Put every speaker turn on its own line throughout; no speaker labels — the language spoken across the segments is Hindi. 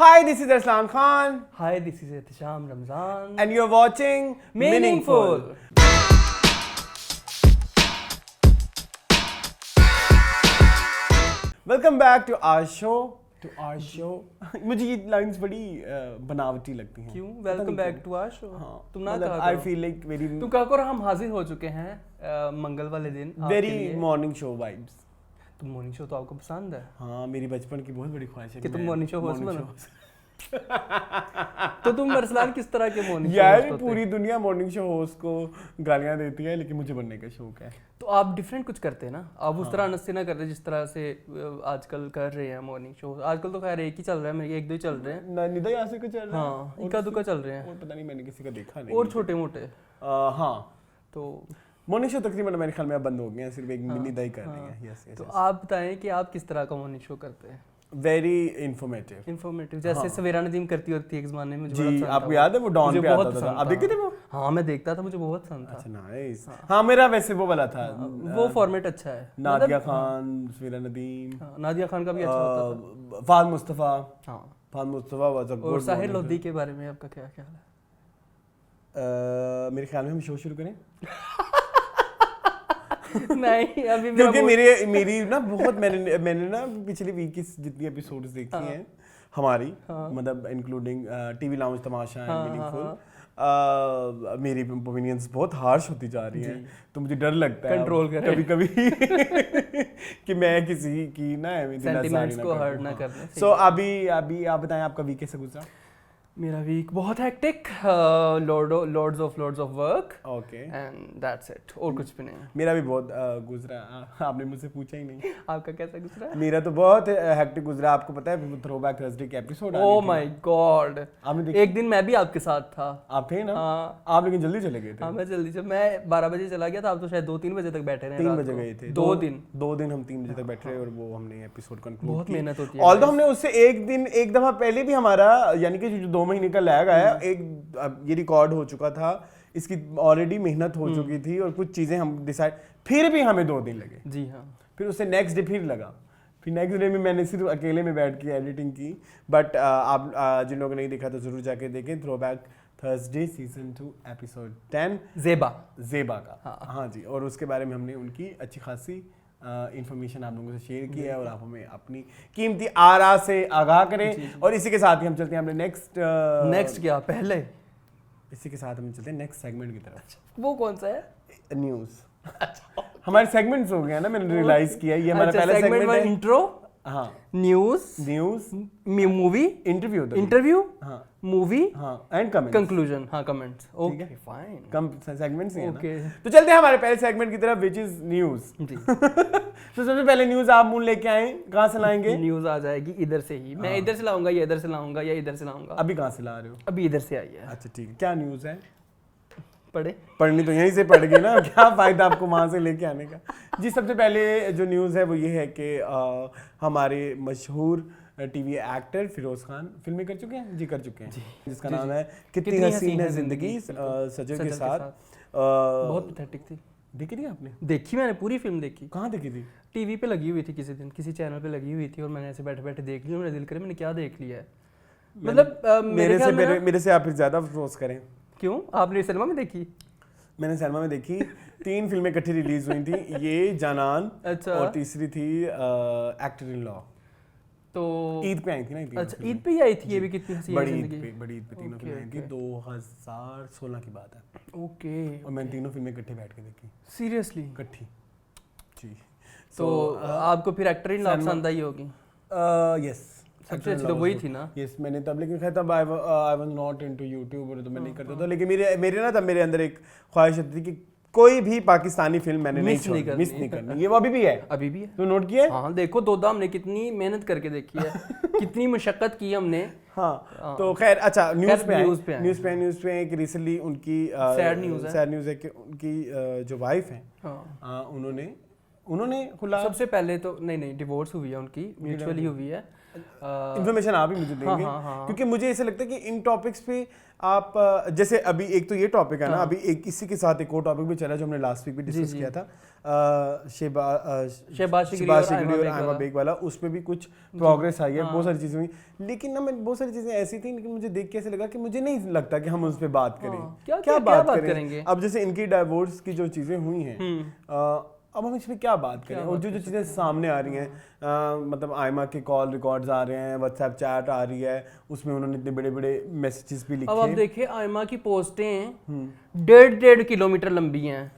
Hi, this is Arslan Khan.
Hi, this is Ihtisham Ramzan.
And you're watching
Meaningful.
Welcome back to our show. मुझे ये लाइंस बड़ी बनावटी लगती हैं.
क्यों? Welcome back to our show.
हाँ.
तुम ना
मतलब
कहा
I feel like very.
तुम कहा करो हम हाजिर हो चुके हैं मंगल वाले दिन.
Very morning show vibes.
तुम मॉर्निंग शो तो आपको पसंद है?
हाँ, मेरी बचपन की बहुत बड़ी ख्वाहिश है
कि तुम मॉर्निंग शो होस्ट बनो. तो तुम अरसलान किस तरह के मॉर्निंग शो
यार
होस्ट होते?
पूरी दुनिया मॉर्निंग शो होस्ट को गालियां देती है, लेकिन मुझे बनने का शौक है.
तो आप डिफरेंट कुछ करते हैं ना, आप उस तरह नस्से ना कर रहे जिस तरह से आजकल कर रहे हैं मॉर्निंग शो. आजकल तो खैर एक ही चल रहा है, मेरे एक दो ही चल रहे हैं.
निदा यासी को चल रहा है.
हाँ, इक्का दुक्का चल रहे हैं.
और पता नहीं, मैंने किसी का देखा नहीं.
और छोटे मोटे.
हाँ,
तो
मॉर्निंग शो तकरीबन मेरे ख्याल में अब बंद हो गए हैं, सिर्फ एक निदा ही कर रही है. Yes yes.
तो आप बताएं कि आप किस तरह का मॉर्निंग शो करते हैं?
Very informative.
जैसे सवेरा नदीम करती होती है एक ज़माने में.
जी, आपको याद है वो डॉन पे आता था? आप देखते थे वो?
हाँ, मैं देखता था, मुझे बहुत पसंद था.
अच्छा, नाइस. हाँ, मेरा वैसे वो वाला था.
वो फॉर्मेट अच्छा है.
नादिया खान, सवेरा नदीम.
नादिया खान का भी अच्छा होता था.
फाद मुस्तफा.
हाँ,
Fahd Mustafa was a good.
और साहिर लोधी के बारे में आपका क्या ख्याल है?
मेरे ख्याल में हम शो शुरू करें.
नहीं, अभी
क्योंकि मेरी ना बहुत मैंने ना पिछली वीक की जितनी एपिसोड्स देखी हैं हमारी, मतलब including TV lounge, Tamasha and meaningful, मेरी ओपिनियंस बहुत हार्श होती जा रही हैं. तो मुझे डर लगता है
कंट्रोल करें
कभी कि मैं किसी की ना
सेंटिमेंट्स को हर्ट ना कर दें.
सो अभी आप बताएं, आपका वीक कैसे गुजरा?
मेरा वीक बहुत hectic, loads of work.
Okay.
And that's it. और कुछ भी नहीं.
मेरा भी बहुत गुजरा. आपने मुझसे पूछा ही नहीं.
आपका कैसा गुजरा?
मेरा तो बहुत हेक्टिक गुजरा. आपको पता है थ्रोबैक थर्सडे के एपिसोड आने थे.
ओह माय गॉड.
आपने देखा?
एक दिन मैं भी आपके साथ था.
आप थे ना?
हाँ.
आप लेकिन जल्दी चले गए थे.
हाँ, मैं जल्दी से. मैं 12 बजे चला गया था. आप तो शायद 2-3 बजे तक बैठे रहे.
3 बजे गए थे.
2 दिन
हम 3 बजे तक बैठे रहे और वो हमने एपिसोड कंक्लूड
बहुत मेहनत होती है.
ऑल्दो हमने उससे एक दफा पहले भी हमारा, यानी कि जो 2 महीने का लैग आया, एक ये रिकॉर्ड हो चुका था. इसकी ऑलरेडी मेहनत हो चुकी थी और कुछ चीजें हम डिसाइड, फिर भी हमें 2 दिन लगे.
जी हाँ.
फिर उससे नेक्स्ट डे फिर लगा. फिर नेक्स्ट डे में मैंने सिर्फ अकेले में बैठ के एडिटिंग की. बट आप जिन लोगों ने नहीं देखा तो जरूर जाके देखें. Throwback Thursday season 2 episode 10 Zeba का. हाँ जी. और उसके बारे में हमने उनकी अच्छी खासी इंफॉर्मेशन आप लोगों से शेयर की है और आप हमें अपनी कीमती आरा से आगाह करें. और इसी के साथ ही हम चलते हैं अपने नेक्स्ट
क्या पहले?
इसी के साथ हम चलते हैं नेक्स्ट सेगमेंट की तरफ.
वो कौन सा है?
न्यूज़. हमारे सेगमेंट्स हो गए हैं ना, मैंने रियलाइज किया. ये हमारा पहला सेगमेंट है.
इंट्रो. हाँ. News movie interview. हाँ. मूवी. हाँ. And comments. कंक्लूजन. हाँ, comments. Okay fine. Come
segments ही है
ओके.
तो चलते हैं हमारे पहले सेगमेंट की तरफ, व्हिच इज न्यूज़.
जी.
तो सबसे पहले न्यूज़ आप मुंह लेके आए. कहाँ से लाएंगे?
न्यूज़ आ जाएगी इधर से ही. मैं इधर से लाऊंगा या इधर से लाऊंगा या इधर से लाऊंगा.
अभी कहाँ से ला रहे हो?
अभी इधर से आई है.
अच्छा ठीक है. क्या न्यूज़ है?
पढ़नी
तो यहीं से पड़ेगी ना. क्या फायदा आपको वहां से लेके आने का. जी, सबसे पहले जो न्यूज़ है वो ये है कि हमारे मशहूर टीवी एक्टर फिरोज खान फिल्में कर चुके हैं. जी, कर चुके हैं. जिसका नाम है कितनी हसीन है जिंदगी, सजल के साथ.
बहुत पैथेटिक थी.
देखी थी आपने?
देखी, मैंने पूरी फिल्म देखी.
कहाँ देखी थी?
टीवी पे लगी हुई थी किसी दिन, किसी चैनल पे लगी हुई थी और मैंने ऐसे बैठे बैठे देख ली. मेरा दिल करे मैंने क्या देख लिया है. मतलब
मेरे से आप फिर ज्यादा अफसोस करें.
क्यों? आपने सिनेमा में देखी?
मैंने सिनेमा में देखी. 3 फिल्में इकट्ठी रिलीज हुई थी. ये जानान.
अच्छा.
और तीसरी थी एक्टर इन लॉ.
तो
ईद पे आई थी ना.
अच्छा, ईद पे ही आई थी. ये भी कितनी हंसी
बड़ी ईद पे तीनों फिल्में आई थी. 2016 की बात है.
ओके.
और मैंने तीनों फिल्में इकट्ठे बैठ के देखी.
सीरियसली?
इकट्ठी. जी.
तो आपको फिर एक्टर इन लॉ पसंद आई होगी?
यस.
सबसे अच्छी तो वही थी ना.
यस, मैंने तब, लेकिन खैर तब I was not into YouTube और तो मैं नहीं करता था. लेकिन मेरे अंदर एक ख्वाहिश थी कि कोई भी पाकिस्तानी फिल्म मैंने मिस नहीं करनी. ये वो अभी भी है. तो नोट किया है?
हाँ, देखो दोदा हमने कितनी मेहनत करके देखी है. कितनी मशक्कत की हमने.
हाँ. तो खैर अच्छा, न्यूज़ पे एक रिसेंटली उनकी सैड न्यूज़ है कि उनकी जो वाइफ है उन्होंने खुला.
सबसे पहले तो नहीं डिवोर्स हुई है उनकी, म्यूचुअली हुई है.
इन्फॉर्मेशन आप ही मुझे देंगे। क्योंकि मुझे ऐसा लगता है कि इन टॉपिक्स पे आप जैसे अभी एक तो ये टॉपिक है ना, अभी एक इसी के साथ एक और टॉपिक भी चला जो हमने लास्ट वीक भी डिस्कस किया था, शहबाज शिकरी और आयमा बेग वाला, उसमें भी कुछ प्रोग्रेस आई है, बहुत सारी चीजें हुई। लेकिन ना मैं बहुत सारी चीजें ऐसी थी, लेकिन मुझे देख के ऐसे लगा कि मुझे नहीं लगता कि हम उस पर बात करें। क्या बात करेंगे अब, जैसे इनकी डाइवोर्स की जो चीजें हुई हैं, अब हम इसमें क्या बात करें, और जो जो चीज़ें सामने आ रही हैं, मतलब आयमा के कॉल रिकॉर्ड्स आ रहे हैं, व्हाट्सएप चैट आ रही है, उसमें उन्होंने इतने बड़े बड़े मैसेजेस भी लिखे।
अब आप देखिए आयमा की पोस्टें 1.5 किलोमीटर लंबी हैं,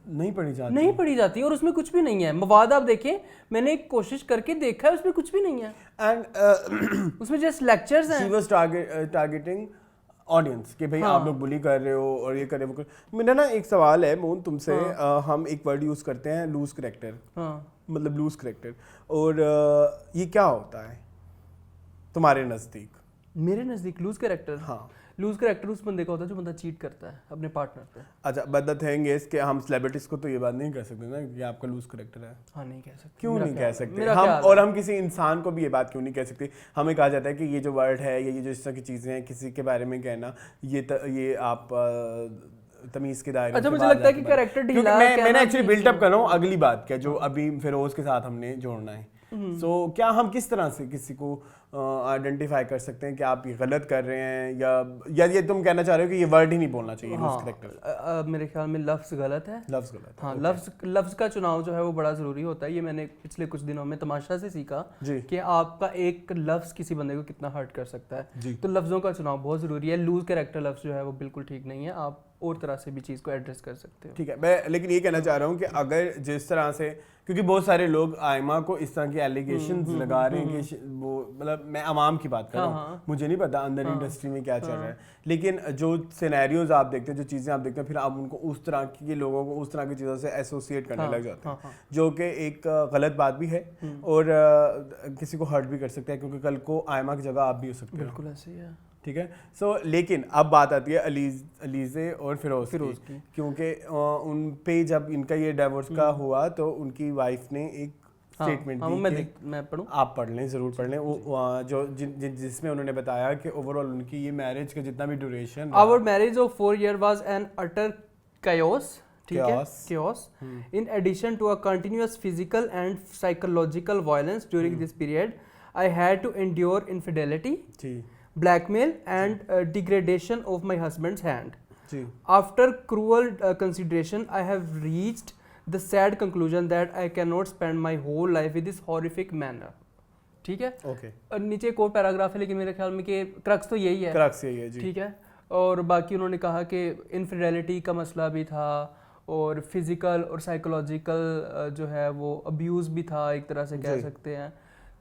नहीं पढ़ी जाती और उसमें कुछ भी नहीं है। मवाद आप देखें, मैंने एक कोशिश करके देखा है, उसमें कुछ भी नहीं है,
एंड
उसमें जस्ट लेक्चर्स हैं।
शी वाज टारगेटिंग ऑडियंस कि भाई आप लोग बुली कर रहे हो और ये कर रहे हो। मेरा ना एक सवाल है मोहन तुमसे, हम एक वर्ड यूज करते हैं लूज करेक्टर, मतलब लूज करेक्टर, और ये क्या होता है तुम्हारे नजदीक?
मेरे नजदीक लूज करेक्टर, हाँ, लूज करेक्टर उस बंदे का होता है जो बंदा चीट करता है अपने पार्टनर पे।
अच्छा, बट द थिंग इज कि हम सेलिब्रिटीज को तो ये बात नहीं कह सकते ना कि आपका लूज करेक्टर है।
हाँ, नहीं कह सकते।
क्यों नहीं कह सकते हम? और हम किसी इंसान को भी ये बात क्यों नहीं कह सकते? हमें कहा जाता है कि ये जो वर्ड है, ये जो इस तरह की चीजें हैं, किसी के बारे में कहना, ये आप तमीज के दायरे।
अच्छा, मुझे लगता है कि कैरेक्टर ढीला,
मैंने एक्चुअली बिल्डअप कर रहा हूँ अगली बात क्या, जो अभी फिरोज के साथ हमने जोड़ना है। सो क्या हम किस तरह से किसी को आइडेंटिफाई कर सकते हैं कि आप ये गलत कर रहे हैं, या ये तुम कहना चाह रहे हो कि ये वर्ड ही नहीं बोलना चाहिए?
हाँ, मेरे ख्याल में लफ्ज़ गलत है।
लफ्ज़ गलत,
हाँ, लफ्ज़ का चुनाव जो है वो बड़ा ज़रूरी होता है। ये मैंने पिछले कुछ दिनों में तमाशा से सीखा कि आपका एक लफ्ज़ किसी बंदे को कितना हर्ट कर सकता है। तो लफ्ज़ों का चुनाव बहुत ज़रूरी है। लूज कैरेक्टर लफ्ज़ जो है वो बिल्कुल ठीक नहीं है, आप और तरह से भी चीज़ को एड्रेस कर सकते हो।
ठीक है, मैं लेकिन ये कहना चाह रहा हूँ कि अगर जिस तरह से, क्योंकि बहुत सारे लोग आयमा को इस तरह के एलिगेशंस लगा रहे हैं कि वो, मतलब मैं अवाम की बात कर रहा हूँ, मुझे नहीं पता अंदर इंडस्ट्री में क्या चल रहा है, लेकिन जो सिनेरियोज आप देखते हैं, जो चीज़ें आप देखते हैं, फिर आप उनको उस तरह के लोगों को उस तरह की चीज़ों से एसोसिएट करने लग जाते हैं, जो कि एक गलत बात भी है और किसी को हर्ट भी कर सकता है, क्योंकि कल को आयमा की जगह आप भी हो सकते हो।
बिल्कुल ऐसे ही है।
ठीक है। सो लेकिन अब बात आती है अलीज़े और फिरोज की, क्योंकि उन पे जब इनका ये डिवोर्स का हुआ तो उनकी वाइफ ने एक स्टेटमेंट दी,
मैं पढ़ूं?
आप पढ़ लें, ज़रूर पढ़ लें, वो जो जिसमें उन्होंने बताया कि ओवरऑल उनकी ये मैरिज का जितना भी duration,
our marriage of 4 years was an utter chaos, ठीक है, chaos in addition to a continuous physical and psychological violence during this period I had to endure infidelity, blackmail and degradation of my husband's hand. After cruel consideration I have reached the sad conclusion that I cannot spend my whole life with this horrific manner. ठीक है, और नीचे एक और पैराग्राफ है, लेकिन मेरे ख्याल में कि क्रक्स तो यही है जी। ठीक है, और बाकी उन्होंने कहा कि इनफिडेलिटी का मसला भी था और फिजिकल और साइकोलॉजिकल जो है वो अब्यूज़ भी था, एक तरह से कह सकते हैं,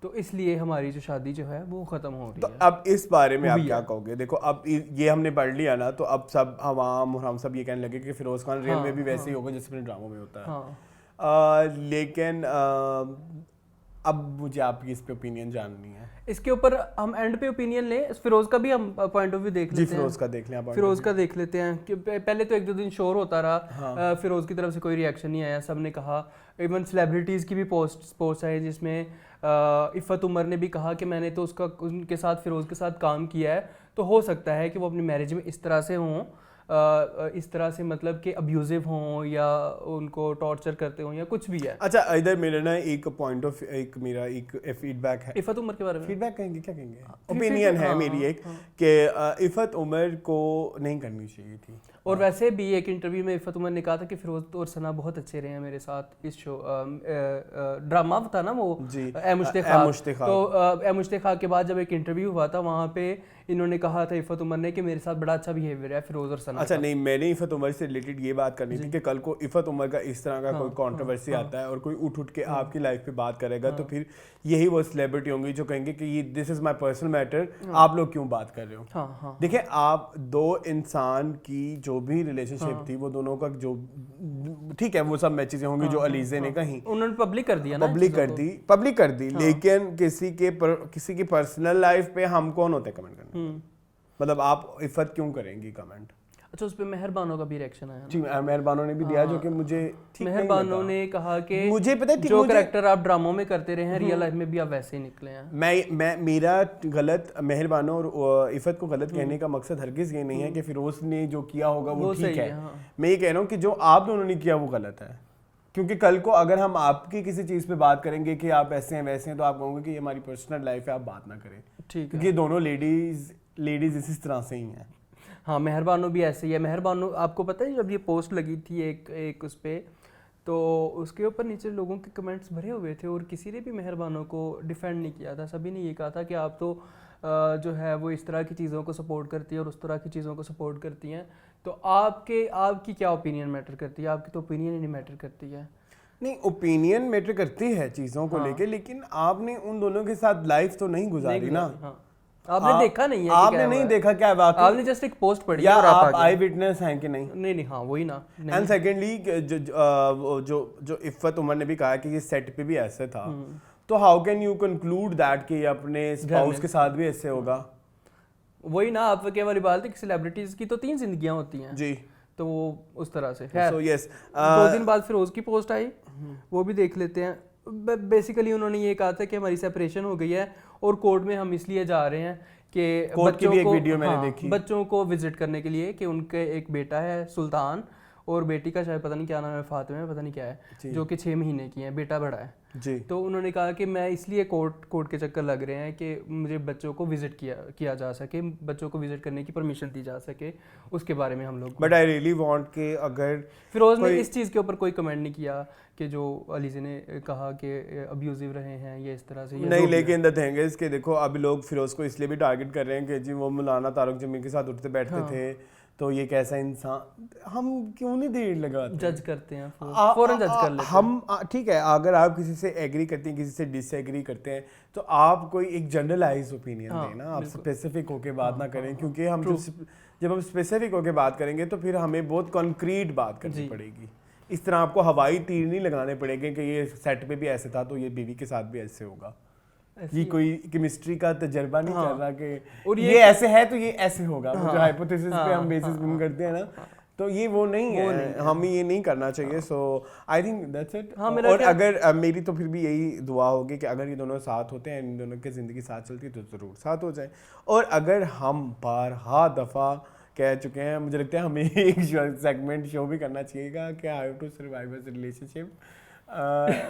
तो इसलिए हमारी जो शादी जो है वो ख़त्म हो रही है।
तो अब इस बारे में आप क्या कहोगे? देखो, अब ये हमने पढ़ लिया ना, तो अब सब आवाम और हम सब ये कहने लगे कि फिरोज खान रियल में भी वैसे ही होगा जैसे अपने ड्रामों में होता है। लेकिन अब मुझे आपकी इस पे ओपिनियन जाननी है।
इसके ऊपर हम एंड पे ओपिनियन लें, फिरोज का भी हम पॉइंट ऑफ व्यू देख लेते हैं।
फिरोज का देख लें,
फिरोज का देख लेते हैं कि पहले तो 1-2 दिन शोर होता रहा, फिरोज की तरफ से कोई रिएक्शन नहीं आया, सब ने कहा, इवन सेलिब्रिटीज़ की भी पोस्ट आई जिसमें इफ़त उमर ने भी कहा कि मैंने तो उनके साथ, फिरोज के साथ काम किया है, तो हो सकता है कि वो अपनी मैरिज में इस तरह से हों, इस तरह से मतलब कि अब्यूजिव हों या उनको टॉर्चर करते हों या कुछ भी है।
अच्छा, इधर मेरा ना एक पॉइंट ऑफ मेरा एक फीडबैक है
इफ़त उमर के बारे में।
फीडबैक कहेंगे, क्या कहेंगे, ओपिनियन है मेरी एक कि इफ़त उमर को नहीं करनी चाहिए थी।
और वैसे भी एक इंटरव्यू में इफ़त उमर ने कहा था कि फिरोज और सना बहुत अच्छे रहे हैं मेरे साथ इस शो, ड्रामा था ना वो ए मुश्तिक़ा, तो ए मुश्तिक़ा के बाद जब एक इंटरव्यू हुआ था वहाँ पे इन्होंने कहा था इफ़त उमर ने कि मेरे साथ बड़ा अच्छा बिहेवियर है फिरोज और सना।
अच्छा, नहीं, मैंने इफ़त उमर से रिलेटेड ये बात करनी थी कि कल को इफ़त उमर का इस तरह का कोई कंट्रोवर्सी आता है और कोई उठ के आपकी लाइफ पे बात करेगा, तो फिर यही वो सेलिब्रिटी होंगी जो कहेंगे कि ये this is my personal matter, आप लोग क्यों बात कर रहे हो। देखिए, आप दो इंसान की जो भी रिलेशनशिप थी, वो दोनों का जो, ठीक है, वो सब मैं चीजें होंगी जो अलीज़े ने कही,
उन्होंने पब्लिक कर दिया,
पब्लिक कर दी, लेकिन किसी की पर्सनल लाइफ पे हम कौन होते कमेंट करने? मतलब आप इफ़त क्यों करेंगी कमेंट?
अच्छा, उस पे मेहरबानों का भी रिएक्शन आया ना?
जी, मेहरबानों ने भी दिया, जो कि मुझे ठीक नहीं
मेहरबानों
लगा।
ने कहा कि
मुझे पता है
जो कैरेक्टर आप ड्रामों में करते रहे हैं रियल लाइफ में भी आप वैसे ही निकले हैं।
मैं मेरा गलत मेहरबानों और इफ़त को गलत कहने का मकसद हरगिज़ ये नहीं है कि फिरोज ने जो किया होगा वो ठीक है। मैं ये कह रहा हूँ कि जो आप दोनों ने किया वो गलत है, क्योंकि कल को अगर हम आपकी किसी चीज़ पे बात करेंगे कि आप ऐसे हैं वैसे हैं, तो आप कहोगे कि ये हमारी पर्सनल लाइफ है, आप बात ना करें।
ठीक है,
क्योंकि दोनों लेडीज इस तरह से ही हैं।
हाँ, मेहरबानों भी ऐसे ही है। मेहरबानों, आपको पता है जब ये पोस्ट लगी थी एक उस पे, तो उसके ऊपर नीचे लोगों के कमेंट्स भरे हुए थे और किसी ने भी मेहरबानों को डिफेंड नहीं किया था। सभी ने ये कहा था कि आप तो जो है वो इस तरह की चीज़ों को सपोर्ट करती है और उस तरह की चीज़ों को सपोर्ट करती हैं। तो आपकी क्या ओपिनियन मैटर करती है? आपकी तो ओपिनियन ही नहीं मैटर करती है।
नहीं, ओपिनियन मैटर करती है चीज़ों को लेके, लेकिन आपने उन दोनों के साथ लाइफ तो नहीं गुजारी ना।
हाँ। आपने देखा नहीं है,
आपने नहीं देखा क्या वाकई,
आपने जस्ट एक पोस्ट पढ़ी
या
और
आप आई विटनेस हैं कि नहीं?
नहीं, हाँ वही ना।
एंड सेकेंडली जो इफ़त उमर ने भी कहा कि ये सेट पे भी ऐसे था, तो how can you conclude that कि अपने स्पाउस के साथ भी ऐसे होगा?
वही ना, आप क्या वाली बात है कि सेलिब्रिटीज की तो 3 जिंदगियां होती हैं
जी,
तो वो उस तरह से।
So, yes,
2 दिन बाद फिर उसकी पोस्ट आई, वो भी देख लेते हैं। बेसिकली उन्होंने ये कहा था कि हमारी सेपरेशन हो गई है और कोर्ट में हम इसलिए जा रहे हैं कि बच्चों को विजिट करने के लिए, कि उनके एक बेटा है सुल्तान और बेटी का शायद पता नहीं क्या नाम है, फातिमा पता नहीं क्या है, जो कि 6 महीने की है, बेटा बड़ा है
जी।
तो उन्होंने कहा कि मैं इसलिए कोर्ट के चक्कर लग रहे हैं कि मुझे बच्चों को विजिट किया जा सके, बच्चों को विजिट करने की परमिशन दी जा सके, उसके बारे में हम लोग।
बट आई रियली वांट कि अगर
फिरोज ने इस चीज़ के ऊपर कोई कमेंट नहीं किया कि जो अली जी ने कहा कि अब्यूजिव रहे हैं ये इस तरह से,
नहीं, लेकिन द थिंग इज कि देखो अभी लोग फिरोज को इसलिए भी टारगेट कर रहे हैं कि जी वो मौलाना तारुक जमी के साथ उठते बैठते थे, तो ये कैसा इंसान, हम क्यों नहीं देर लगाते,
जज करते हैं, फौरन जज कर लेते हैं
हम। ठीक है, अगर आप किसी से एग्री करते हैं, किसी से डिसएग्री करते हैं, तो आप कोई एक जनरलाइज ओपिनियन दें ना, आप स्पेसिफिक होके बात ना करें, क्योंकि हम जब हम स्पेसिफिक होके बात करेंगे तो फिर हमें बहुत कॉन्क्रीट बात करनी पड़ेगी। इस तरह आपको हवाई तीर नहीं लगाने पड़ेंगे कि ये सेट पे भी ऐसे था तो ये बीवी के साथ भी ऐसे होगा। ये कोई केमिस्ट्री का तजर्बा नहीं कर रहा कि और ये ऐसे है तो ये ऐसे होगा, जो हाइपोथेसिस पे हम बेसिस करते हैं ना, तो ये वो नहीं है, हमें ये नहीं करना चाहिए। सो आई थिंक दैट्स इट। और अगर मेरी तो फिर भी यही दुआ होगी कि अगर ये दोनों साथ होते हैं, इन दोनों की ज़िंदगी साथ चलती है तो ज़रूर साथ हो जाए। और अगर हम बारहा दफ़ा कह चुके हैं, मुझे लगता है हमें एक सेगमेंट शो भी करना चाहिएगा कि how to survive a relationship.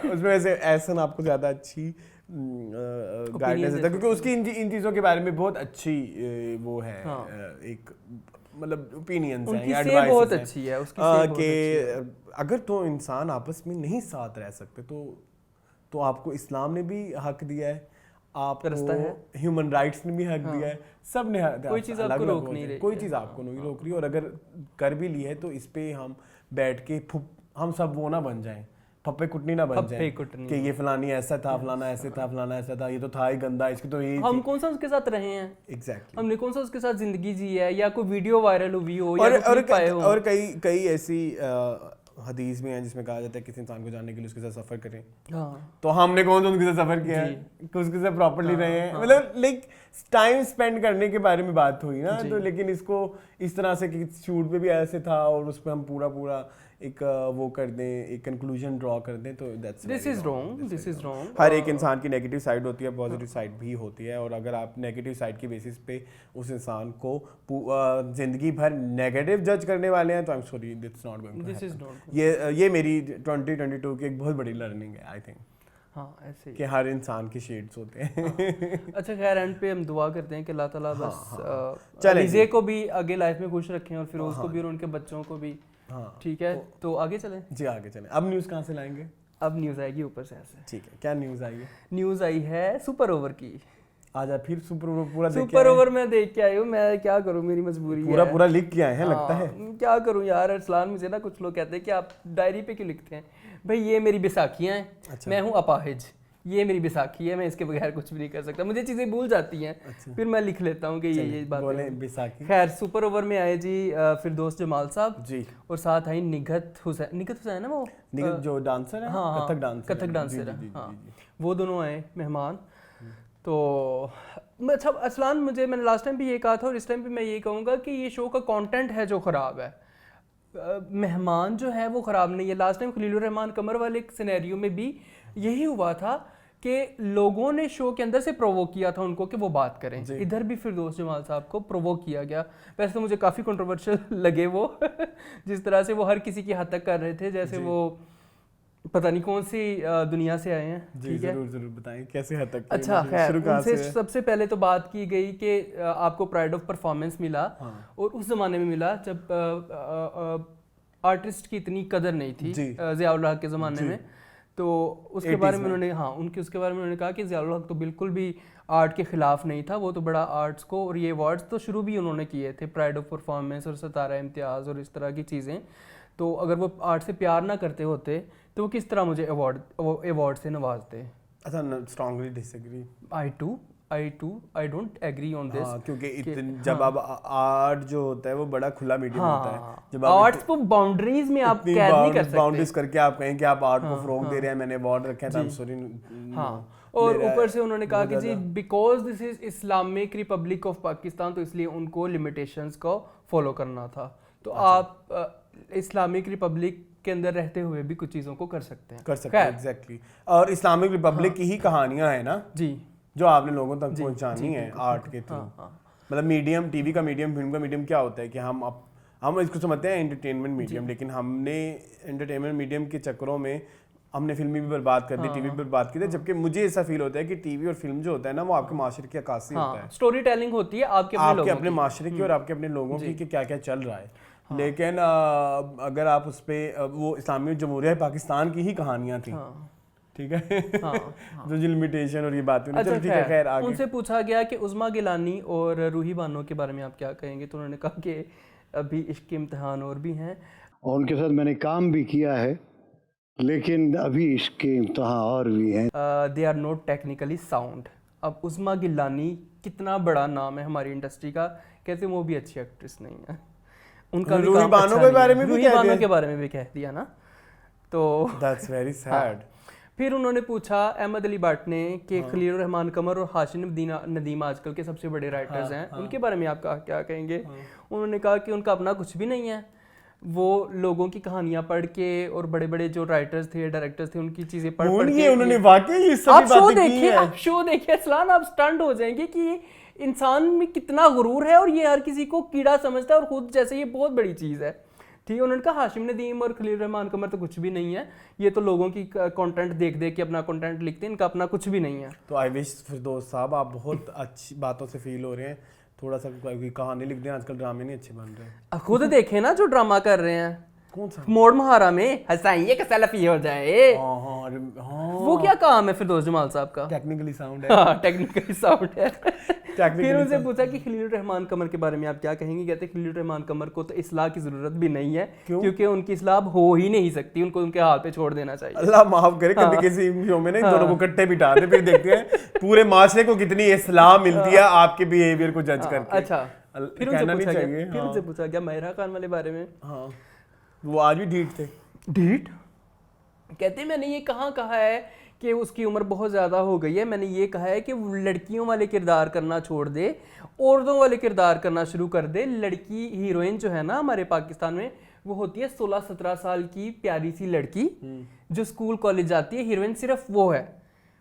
उसमें वैसे एहसन आपको ज़्यादा अच्छी गाइडेंस देता है, क्योंकि उसकी इन चीज़ों के बारे में बहुत अच्छी वो है, एक मतलब ओपिनियंस हैं या एडवाइस
बहुत अच्छी है उसकी
कि अगर तो इंसान आपस में नहीं साथ रह सकते तो आपको इस्लाम ने भी हक दिया है, आपको ह्यूमन राइट्स ने भी हक दिया है, सब ने
कोई चीज़ आपको रोक नहीं रही,
कोई चीज़ आपको नहीं रोक रही। और अगर कर भी ली है तो इस पे हम बैठ के हम सब वो ना बन जाएं, फप्पे कुटनी ना बन जाए कि ये फलानी ऐसा था, फलाना ऐसे था, फलाना ऐसा था, ये तो था ही गंदा, इसकी तो ये
हम कौन सा उसके साथ रहे हैं,
एग्जैक्टली
हमने कौन सा उसके साथ जिंदगी जी है, या कोई वीडियो वायरल हुई हो या
और कई ऐसी हदीस में है जिसमें कहा जाता है किसी इंसान को जानने के लिए उसके साथ सफर करें। तो हमने कौन सा उनके साथ सफर किया है कि उसके साथ प्रॉपर्ली रहे हैं, मतलब लाइक टाइम स्पेंड करने के बारे में बात हुई ना। तो लेकिन इसको इस तरह से कि शूट पे भी ऐसे था और उस पर हम पूरा एक वो कर दें, एक कंक्लूजन ड्रॉ कर दें, तो
दिस इज रॉन्ग।
हर एक इंसान की नेगेटिव साइड होती है, पॉजिटिव साइड भी होती है, और अगर आप नेगेटिव साइड की बेसिस पे उस इंसान को जिंदगी भर नेगेटिव जज करने वाले हैं तो I am sorry, this not going to happen. ये मेरी 2022 की एक बहुत बड़ी लर्निंग है, आई थिंक।
हाँ, ऐसे
कि हर इंसान के शेड्स होते हैं।
अच्छा, खैर एंड पे हम दुआ करते हैं कि अल्लाह ताला बस अलीज़े को भी आगे लाइफ में खुश रखें और फिरोज को भी और उनके बच्चों को भी। हाँ, ठीक है, तो आगे चलें जी, आगे चलें। अब न्यूज़ कहाँ से लाएंगे? अब न्यूज़ आएगी ऊपर से ऐसे। ठीक है, क्या न्यूज़ आई है? न्यूज़ आई है सुपर ओवर की। आजा फिर सुपर ओवर पूरा सुपर ओवर मैं देख के आई हूँ, मैं क्या करूँ, मेरी मजबूरी है। पूरा लिख के आए हैं लगता है। क्या करूँ यार अरसलान, मुझे ना कुछ लोग कहते हैं कि आप डायरी पे क्यों लिखते हैं। भाई ये मेरी बैसाखियाँ हैं। अच्छा। मैं हूँ अपाहिज, ये मेरी बैसाखी है, मैं इसके बगैर कुछ भी नहीं कर सकता, मुझे चीज़ें भूल जाती हैं। अच्छा। फिर मैं लिख लेता हूँ कि ये बात बैसाखी। खैर सुपर ओवर में आए जी फिर दोस्त जमाल साहब जी, और साथ आई निगहत हुसैन है ना, वो निगहत जो डांसर है। हाँ, कथक डांसर है। हाँ, वो दोनों आए मेहमान। तो अच्छा असलान, मैंने लास्ट टाइम भी ये कहा था और इस टाइम भी मैं ये कहूँगा कि ये शो का कंटेंट है जो ख़राब है, मेहमान जो है वो ख़राब नहीं है। लास्ट टाइम खलीलुर रहमान कमर वाले सिनेरियो में भी यही हुआ था कि लोगों ने शो के अंदर से प्रोवोक किया था उनको कि वो बात करें, इधर भी फिरदौस जमाल साहब को प्रोवोक किया गया। वैसे तो मुझे काफ़ी कंट्रोवर्शियल लगे वो जिस तरह से वो हर किसी की हद तक कर रहे थे, जैसे वो पता नहीं कौन सी दुनिया से आए हैं।
जी जरूर जरूर बताएं कैसे हद तक।
अच्छा खैर, उनसे सबसे पहले तो बात की गई कि आपको प्राइड ऑफ परफॉर्मेंस मिला, और उस ज़माने में मिला जब आर्टिस्ट की इतनी कदर नहीं थी ज़ियाउल हक के ज़माने में। तो उसके बारे में उन्होंने उसके बारे में उन्होंने कहा कि ज़ियाउल हक तो बिल्कुल भी आर्ट के ख़िलाफ़ नहीं था, वो तो बड़ा आर्ट्स को, और ये अवार्ड्स तो शुरू भी उन्होंने किए थे, प्राइड ऑफ परफॉर्मेंस और सितारा इम्तियाज़ और इस तरह की चीज़ें। तो अगर वो आर्ट से प्यार ना करते होते तो वो किस तरह मुझे अवार्ड से नवाजते।
अच्छा, strongly disagree.
I don't agree on this,
क्योंकि जब अब आर्ट जो होता है वो बड़ा खुला मीडियम होता है, जब
आर्ट्स को बाउंड्रीज में आप कैद नहीं कर सकते,
बाउंड्रीज करके आप कहें कि आप आर्ट को फरोग दे रहे हैं, मैंने अवार्ड रखे हैं, सॉरी।
और ऊपर से उन्होंने कहा कि जी because this is Islamic Republic of Pakistan, तो इसलिए उनको लिमिटेशंस को फॉलो करना था। तो आप इस्लामिक रिपब्लिक के अंदर रहते हुए भी कुछ चीज़ों को कर सकते हैं।
एग्जैक्टली। और इस्लामिक रिपब्लिक की ही कहानियां है ना जी, जो आपने लोगों तक पहुंचानी है आर्ट के थ्रू। मतलब मीडियम, टीवी का मीडियम, फिल्म का मीडियम क्या होता है कि हम इसको समझते हैं एंटरटेनमेंट मीडियम, लेकिन हमने एंटरटेनमेंट मीडियम के चक्करों में हमने फिल्मी भी बर्बाद कर दी, टीवी भी बर्बाद की थी। जबकि मुझे ऐसा फील होता है कि टीवी और फिल्म जो होता है ना, वो आपके माशरे की अक्कासी होता है,
स्टोरी टेलिंग होती है आपके अपने
माशरे की और आपके अपने लोगों की कि क्या क्या चल रहा है। लेकिन अगर आप उस पर वो इस्लामी जमहूरिया पाकिस्तान की ही कहानियां थी, ठीक है, जो लिमिटेशन और ये बात हुई।
अच्छा खैर, उनसे पूछा गया कि उज़मा गिलानी और रूही बानो के बारे में आप क्या कहेंगे, तो उन्होंने कहा कि अभी इश्क के इम्तिहान और भी हैं,
और उनके साथ मैंने काम भी किया है, लेकिन अभी इश्क के इम्तिहान और भी हैं।
They are not technically sound. अब उज़मा गिलानी कितना बड़ा नाम है हमारी इंडस्ट्री का, कहते वो भी अच्छी एक्ट्रेस नहीं है, उनका भी रूही बानो के बारे में भी कह दिया ना, तो
दैट्स वेरी सैड।
फिर उन्होंने पूछा अहमद अली भट्ट ने कि खलीलुर रहमान कमर और हाशिम नदीम आजकल के सबसे बड़े राइटर्स हैं, उनके बारे में आप क्या कहेंगे। उन्होंने कहा कि उनका अपना कुछ भी नहीं है, वो लोगों की कहानियां पढ़ के और बड़े बड़े जो राइटर्स थे, डायरेक्टर्स थे, उनकी चीजें पढ़ के
उन्होंने वाकई ये सभी बातें की हैं।
आप शो देखिए असलान, आप स्टंट हो जाएंगे कि इंसान में कितना गुरूर है और ये हर किसी को कीड़ा समझता है और खुद जैसे ये बहुत बड़ी चीज़ है। ठीक है, उन्होंने कहा हाशिम नदीम और खलील रहमान कमर तो कुछ भी नहीं है, ये तो लोगों की कंटेंट देख देख के अपना कंटेंट लिखते हैं, इनका अपना कुछ भी नहीं है।
तो आई विश फिरदौस साहब आप बहुत अच्छी बातों से फील हो रहे हैं, थोड़ा सा कहानी लिख दें, आजकल ड्रामे नहीं अच्छे बन रहे।
खुद देखें ना जो ड्रामा कर रहे हैं,
कौन सा
मोड़ महारा में हंसाइए कि सेल्फी हो जाए, वो क्या काम है फिरदौस जमाल साहब का,
टेक्निकली साउंड है,
टेक्निकली साउंड है। फिर उनसे पूछा कि खलील रहमान कमर के बारे में आप क्या कहेंगे, कहते खलील रहमान कमर को तो इस्लाह की जरूरत भी नहीं है, क्योंकि उनकी इस्लाह हो ही नहीं सकती, उनको उनके हाल पे छोड़ देना चाहिए।
अल्लाह माफ करे, कभी किसी शो में ना दोनों को इकट्ठे बिठा दे, फिर देखते हैं पूरे माशरे को कितनी इस्लाह मिलती है आपके बिहेवियर को जज करके।
अच्छा, फिर उनसे पूछा गया महिरा खान वाले बारे में।
हाँ, वो आज भी ढीठ थे।
ढीठ कहते मैंने ये कहाँ कहा है कि उसकी उम्र बहुत ज़्यादा हो गई है, मैंने ये कहा है कि वो लड़कियों वाले किरदार करना छोड़ दे, औरतों वाले किरदार करना शुरू कर दे। लड़की हीरोइन जो है ना हमारे पाकिस्तान में, वो होती है 16-17 साल की प्यारी सी लड़की जो स्कूल कॉलेज जाती है, हीरोइन सिर्फ वो है,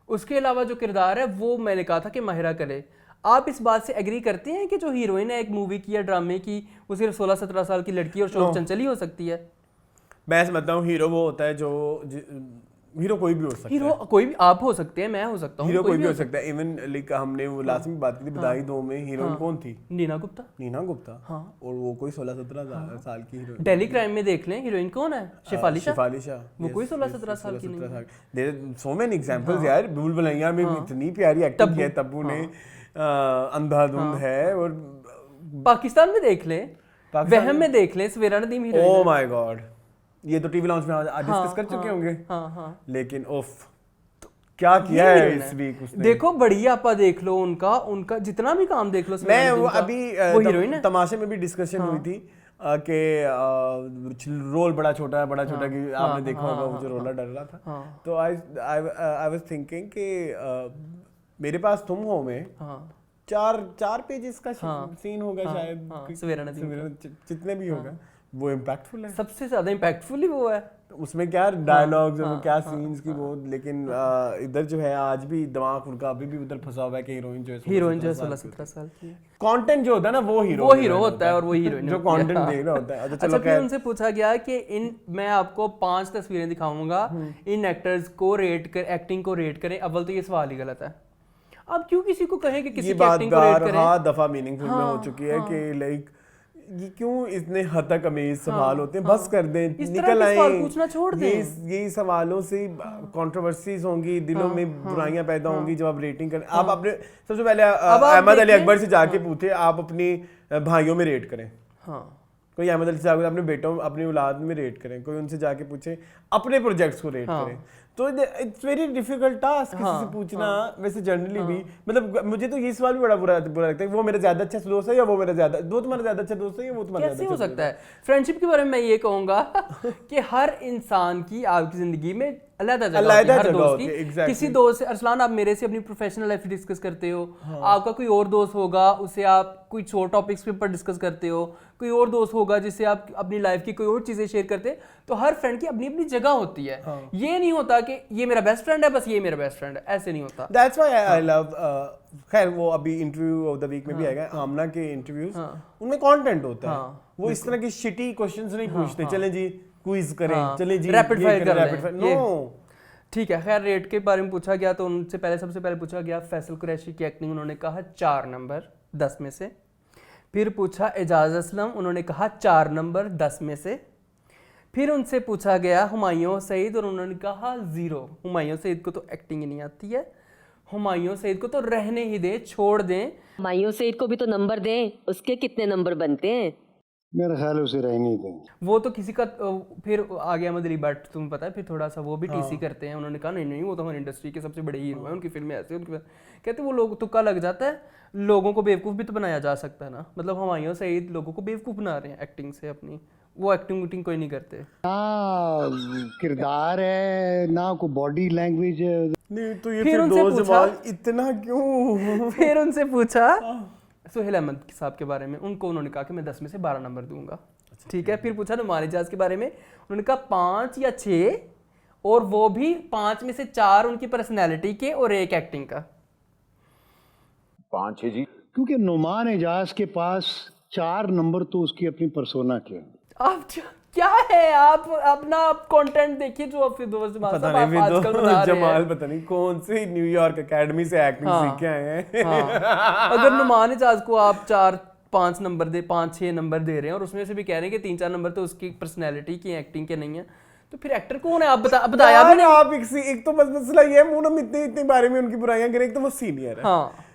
उसके अलावा जो किरदार है वो मैंने कहा था कि माहिरा करे। आप इस बात से एग्री करते हैं कि जो हीरोइन है एक मूवी की या ड्रामे की, वो सिर्फ 16-17 साल की लड़की और शोक चंचल ही हो सकती है?
मैं समझता हूँ हीरो वो होता है जो हीरो कोई भी हो सकता है,
हीरो कोई भी आप हो सकते हैं, मैं हो सकता हूँ,
हीरो कोई भी हो सकता है। इवन लाइक हमने वो लास्ट में बात की थी बधाई 2 में हीरोइन कौन थी?
नीना गुप्ता।
हाँ, और वो कोई 16-17 साल की हीरोइन।
दिल्ली क्राइम में देख लें हीरोइन कौन है, शेफाली शाह, वो कोई 16-17 साल की नहीं है।
देयर सो मेनी एग्जांपल्स यार, बुलबुल भुलैया में इतनी प्यारी एक्टिंग की है तब्बू ने, अंधाधुंध है, और
पाकिस्तान में देख लें, वहम में देख लें, Savera Nadeem heroine.
Oh my god, ये तो टीवी लॉन्च में आज डिस्कस कर चुके होंगे। लेकिन उफ, क्या किया है इस वीक उसने।
देखो बढ़िया, आपा देख लो उनका जितना भी काम देख लो।
मैं वो अभी तमाशे में भी डिस्कशन हुई थी कि रोल बड़ा छोटा है कि आपने देखा होगा वो जो रोला डर रहा था। तो आई वाज थिंकिंग कि मेरे पास तुम हो में चार पेजेस का
हाँ,
सीन होगा
हाँ,
शायद,
हाँ, सवेरा नदीम
जितने भी होगा वो इम्पैक्टफुल है।
सबसे ज्यादा इम्पैक्टफुल ही वो है।
उसमें क्या डायलॉग्स और वो
हाँ,
क्या
हाँ,
सीन्स की वो, लेकिन इधर जो है आज भी दिमाग उनका अभी भी उधर फंसा हुआ है कि हीरोइन जो है
16-17 साल की है।
कंटेंट जो होता है ना वो हीरो
होता है और वो हीरोइन
जो कंटेंट देख रहा होता है।
अच्छा, फिर उनसे पूछा गया कि मैं आपको 5 तस्वीरें दिखाऊंगा, इन एक्टर्स को रेट कर, एक्टिंग को रेट करें। अव्वल तो ये सवाल ही गलत है। अब क्यों किसी को कहें कि किसी
ये
की
बात
एक्टिंग को रेट करें?
हर दफा मीनिंगफुल में हो चुकी है कि लाइक ये क्यों इतने हद तक अमेज सवाल होते हैं, बस कर दें, निकल आए,
पूछना छोड़ दें।
यही सवालों से कंट्रोवर्सीज होंगी, दिलों में बुराइयां पैदा होंगी जब आप रेटिंग करें। आप अपने सबसे पहले अहमद अली अकबर से जाके पूछे, आप अपनी भाइयों में रेट करें। कोई अहमद अली से जाकर अपने बेटों अपनी औलाद में रेट करें, कोई उनसे जाके पूछे अपने प्रोजेक्ट्स को रेट करें। तो इट्स वेरी डिफिकल्ट टास्क किसी से पूछना। वैसे जनरली भी मतलब मुझे तो ये सवाल भी बड़ा बुरा लगता है, वो मेरा ज्यादा अच्छा दोस्त है या वो मेरा ज्यादा, वो तुम्हारा ज्यादा अच्छा दोस्त है या वो तुम्हारा
कैसे हो सकता है? फ्रेंडशिप के बारे में मैं ये कहूंगा कि हर इंसान की आपकी जिंदगी में अलग जगह होती है, हर दोस्त की।
exactly.
किसी दोस्त से, अरसलान आप मेरे से अपनी प्रोफेशनल लाइफ डिस्कस करते हो, आपका कोई और दोस्त होगा उससे आप कोई छोटे टॉपिक्स पे ऊपर डिस्कस करते हो, कोई और दोस्त होगा जिससे आप अपनी लाइफ की कोई और चीजें शेयर करते हैं। तो हर फ्रेंड की अपनी अपनी जगह होती है। ये नहीं होता कि ये मेरा बेस्ट फ्रेंड है, बस ये मेरा बेस्ट फ्रेंड है, ऐसे नहीं होता।
दैट्स व्हाई आई लव, खैर वो अभी इंटरव्यू ऑफ द वीक में भी आएगा, आमना के इंटरव्यूज, उनमें कंटेंट होता है। वो इस तरह की शिटी क्वेश्चंस नहीं पूछते, चलें जी क्विज करें, चलें जी
रैपिड फायर
कर, नो।
ठीक है, खैर रेट के बारे में पूछा गया तो उनसे सबसे पहले पूछा गया फैसल कुरैशी की एक्टिंग, उन्होंने कहा 4 नंबर 10 में से। फिर पूछा एजाज असलम, उन्होंने कहा 4 नंबर 10 में से। फिर उनसे पूछा गया हुमायूं सईद और उन्होंने कहा 0। हुमायूं सईद को तो एक्टिंग ही नहीं आती है, हुमायूं सईद को तो रहने ही दें, छोड़ दें।
हुमायूं सईद को भी तो नंबर दें, उसके कितने नंबर बनते हैं?
मेरा ख्याल है उसे रहने दें।
वो तो किसी का फिर आ गया अहमद अली भट्ट, तुम्हें पता है, फिर थोड़ा सा वो भी टीसी करते हैं। उन्होंने कहा नहीं वो तो हमारी इंडस्ट्री के सबसे बड़े हीरो हैं, उनकी फिल्में ऐसे, उनकी कहते वो लोग तुक्का लग जाता है, लोगों को बेवकूफ़ भी तो बनाया जा सकता है ना। मतलब हुमायूं सईद लोगों को बेवकूफ़ बना रहे हैं एक्टिंग से अपनी, वो एक्टिंग कोई नहीं करते
ना किरदार है ना कोई बॉडी लैंग्वेज है।
नहीं तो ये फिर दो जवाब इतना क्यों?
फिर उनसे पूछा सुहेल अहमद साहब के बारे में, उनको उन्होंने कहा कि मैं 10 में से 12 नंबर दूंगा। ठीक है। फिर पूछा नुमान इजाज के बारे में, उन्होंने कहा 5 या 6, और वो भी 5 में से 4 उनकी पर्सनैलिटी के और 1 एक्टिंग का।
5 है जी,
क्योंकि नुमान इजाज के पास 4 नंबर तो उसकी अपनी पर्सोना के।
आप क्या है, आप अपना कंटेंट देखिए जो आप फिरदौस जमाल साहब आप आजकल बना रहे हैं।
जमाल पता नहीं कौन से न्यूयॉर्क एकेडमी से एक्टिंग सीख के आए हैं।
अगर नुमान इजाज को आप 4-5 नंबर दे, 5-6 नंबर दे रहे हैं और उसमें से भी कह रहे हैं कि 3-4 नंबर तो उसकी पर्सनैलिटी की एक्टिंग के नहीं है, तो फिर एक्टर कौन है? आप बताया भी नहीं।
आप एक तो मसला ये है, मूनम इतने बारे में उनकी बुराइयां करें, एक तो वो सीनियर है।
हाँ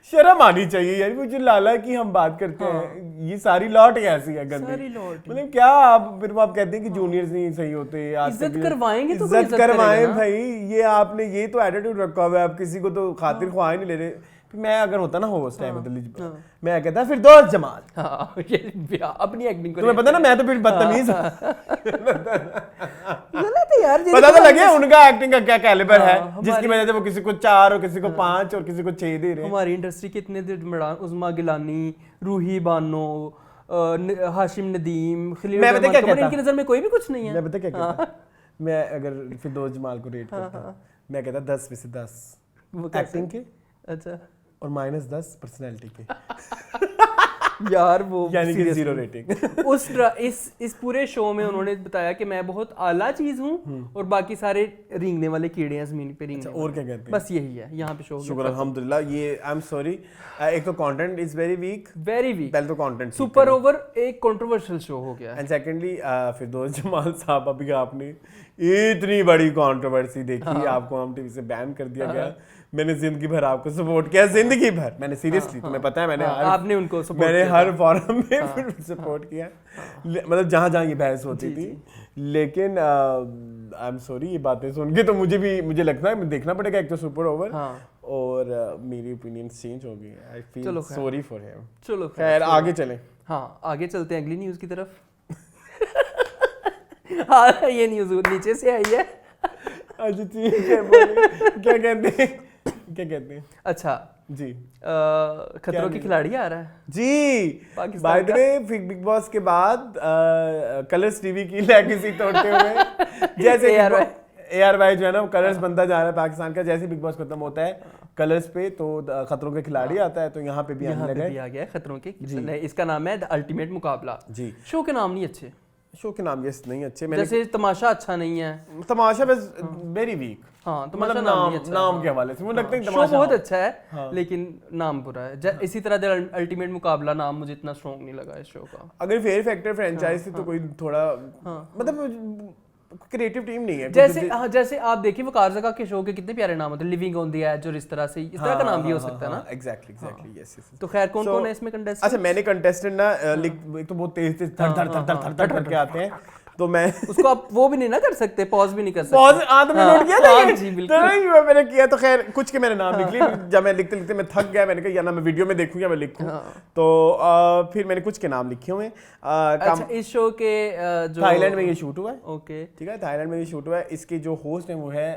शर्म आनी चाहिए यार, वो जो लाला की हम बात करते हैं, ये सारी लॉट ऐसी है गंदी। मतलब क्या आप फिर आप कहते हैं कि जूनियर्स नहीं सही होते,
इज्जत करवाएंगे तो
इज्जत करवाएं भाई। ये आपने ये तो एटीट्यूड रखा हुआ है, आप किसी को तो खातिर ख्वाह नहीं ले रहे। मैं अगर होता ना हो उस टाइम मैं कहता फिरदौस जमाल
अपनी एक्टिंग को,
तुम्हें पता ना, मैं तो फिर बदतमीज
गलत है यार।
पता तो लगे उनका एक्टिंग का क्या कैलिबर है, जिसकी वजह से वो किसी को 4 और किसी को 5 और किसी को 6 दे रहे हैं।
हमारी इंडस्ट्री के इतने उस्मा गिलानी, रूही बानो, हाशिम नदीम, खलील रहमान, इनकी नजर में कोई भी कुछ नहीं है।
मैं पता क्या कहता, मैं अगर फिरदौस जमाल को रेट करता, मैं कहता 10 में से 10 एक्टिंग के,
अच्छा,
और -10 पर्सनैलिटी के।
यार वो
यानी कि 0 रेटिंग।
इस पूरे शो में उन्होंने बताया कि मैं बहुत आला चीज हूँ और बाकी सारे रेंगने वाले कीड़े हैं जमीन पे रेंगने।
और क्या कहते हैं?
बस यही है यहाँ पे शो।
शुक्र अल्हम्दुलिल्लाह। ये आई एम सॉरी, एक तो कंटेंट इज वेरी वीक, पहले तो कंटेंट
सुपर ओवर एक कंट्रोवर्शियल शो हो गया,
एंड सेकंडली फिरदौस जमाल साहब, अभी आपने इतनी बड़ी कंट्रोवर्सी देखी, आपको हम टीवी से बैन कर दिया गया। मैंने जिंदगी भर आपको सपोर्ट किया, जिंदगी भर मैंने सीरियसली, तुम्हें पता है,
आपने उनको
मैंने हर फॉरम में फिर सपोर्ट किया, मतलब जहाँ जहाँ ये बहस होती थी। लेकिन आई एम सॉरी, ये बातें सुन के तो मुझे लगता है देखना पड़ेगा एक तो सुपर ओवर, और मेरी ओपिनियन चेंज हो गई। I feel sorry for him.
चलो
खैर आगे चलें।
हाँ आगे चलते हैं अगली न्यूज़ की तरफ। हाँ ये न्यूज़ नीचे से आई है।
अच्छा ठीक है, क्या कहते हैं?
अच्छा,
जी
खतरों के खिलाड़ी आ रहा है
जी।
Pakistan
by the way Bigg Boss के बाद कलर्स टीवी की लेगेसी तोड़ते हुए जैसे ARY जो है ना, कलर्स बनता जा रहा है पाकिस्तान का। जैसे बिग बॉस खत्म होता है कलर्स पे तो खतरों के खिलाड़ी आता है, तो यहाँ पे भी आने लगा है।
आ गया है खतरों के। इसका नाम है द अल्टीमेट मुकाबला
जी।
शो के नाम नहीं अच्छे,
शो के नाम यस नहीं अच्छे,
जैसे तमाशा अच्छा नहीं है,
तमाशा बस वेरी वीक।
हाँ तो
मतलब नाम के हवाले से मुझे लगता है
शो
तमाशा
बहुत अच्छा है लेकिन नाम बुरा है। इसी तरह द अल्टीमेट मुकाबला नाम मुझे इतना स्ट्रॉन्ग नहीं लगा इस शो का।
अगर फेयर फैक्टर फ्रेंचाइज थी तो कोई थोड़ा मतलब क्रिएटिव टीम नहीं है।
जैसे आप देखिए वकार ज़का के शो के कितने प्यारे नाम होते हैं, लिविंग ऑन द एज और इस तरह से, इस तरह का नाम भी हो सकता है ना।
Exactly yes.
तो खैर कौन कौन है इसमें कंटेस्टेंट?
अच्छा मैंने कंटेस्टेंट ना एक तो बहुत तेज धड़ करके आते हैं, तो मैं
उसको आप वो भी नहीं ना कर सकते, पॉज भी नहीं कर सकते।
पॉज तुमने नोट किया था ये?
जी
तो नहीं मैंने किया, तो खैर कुछ के मैंने नाम लिख लिए। जब मैं लिखते लिखते मैं थक गया, मैंने कहा या ना मैं वीडियो में देखूं या मैं लिखूं, तो फिर मैंने कुछ के नाम लिखे हुए हैं।
अच्छा इस शो के जो
थाईलैंड में ये शूट हुआ है।
ओके
ठीक है, थाईलैंड में ये शूट हुआ है। इसके जो होस्ट हैं वो है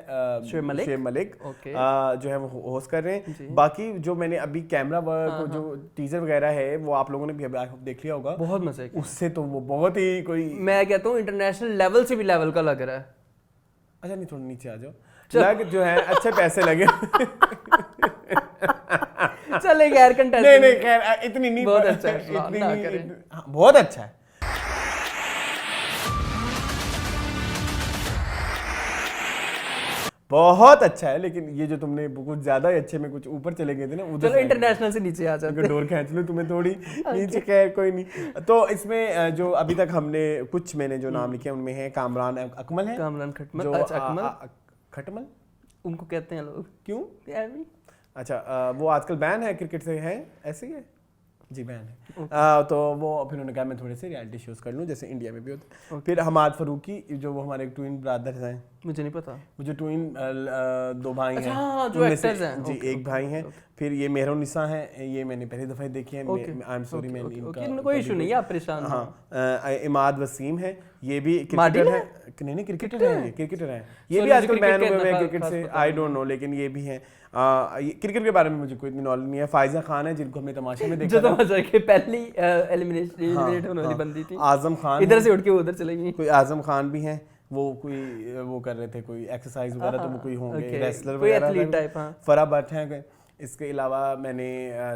शुएब मलिक
ओके जो है वो होस्ट कर रहे हैं। बाकी जो मैंने अभी कैमरा वर्क जो टीजर वगैरह है वो आप लोगों ने भी अभी देख लिया होगा,
बहुत मजे के।
उससे तो वो बहुत ही कोई,
मैं कहता हूँ इंटरनेशनल लेवल से भी लेवल का लग रहा है।
अच्छा नहीं थोड़ा नीचे आ जाओ, लग जो है अच्छे पैसे लगे।
चले गैर कंटेस्ट
नहीं खैर इतनी नहीं,
बहुत अच्छा है,
इतनी
ना
नहीं,
करें।
बहुत अच्छा है। बहुत अच्छा है, लेकिन ये जो तुमने कुछ ज्यादा ही अच्छे में कुछ ऊपर चले गए थे ना उधर।
चलो इंटरनेशनल से नीचे आ जाते हैं।
डोर खींच लो तुम्हें थोड़ी नीचे, खैर कोई नहीं। तो इसमें जो अभी तक हमने कुछ मैंने जो नाम लिखे उनमें है कामरान अकमल है,
कामरान खटमल।
जो
अच्छा अकमल
खटमल
उनको कहते हैं लोग,
क्यों?
यार भी
अच्छा वो आजकल बैन है क्रिकेट से, है ऐसे ही है जी, बैन है। तो वो फिर उन्होंने कहा मैं थोड़े से रियलिटी शोज कर लूँ जैसे इंडिया में भी होते हैं। फिर हमाद फरूकी जो वो हमारे ट्विन ब्रदर्स हैं,
मुझे नहीं पता,
वो जो ट्विन दो भाई हैं,
हाँ, जो एक्टर्स हैं
जी, एक भाई हैं। फिर ये मेहरुन्निसा हैं, ये मैंने पहली दफा देखी है, आई एम सॉरी मैंने इनका
कोई इशू नहीं है, आप परेशान।
हाँ इमाद वसीम है, ये भी क्रिकेटर है। नहीं क्रिकेटर है, ये क्रिकेटर है, ये भी आजकल बैन हुए हैं क्रिकेट से, आई डोंट नो, लेकिन ये भी हैं। क्रिकेट के बारे में मुझे कोई इतनी नॉलेज नहीं है। फायजा खान है जिनको हमने तमाशे में देखा,
जो तमाशा के पहली एलिमिनेट होने वाली बंदी थी।
आजम खान
इधर से उठ के उधर चले गई।
कोई आजम खान भी हैं, वो कोई वो कर रहे थे कोई एक्सरसाइज वगैरह, तो वो कोई होंगे रेसलर वगैरह, फराह भट्ट हैं। इसके अलावा मैंने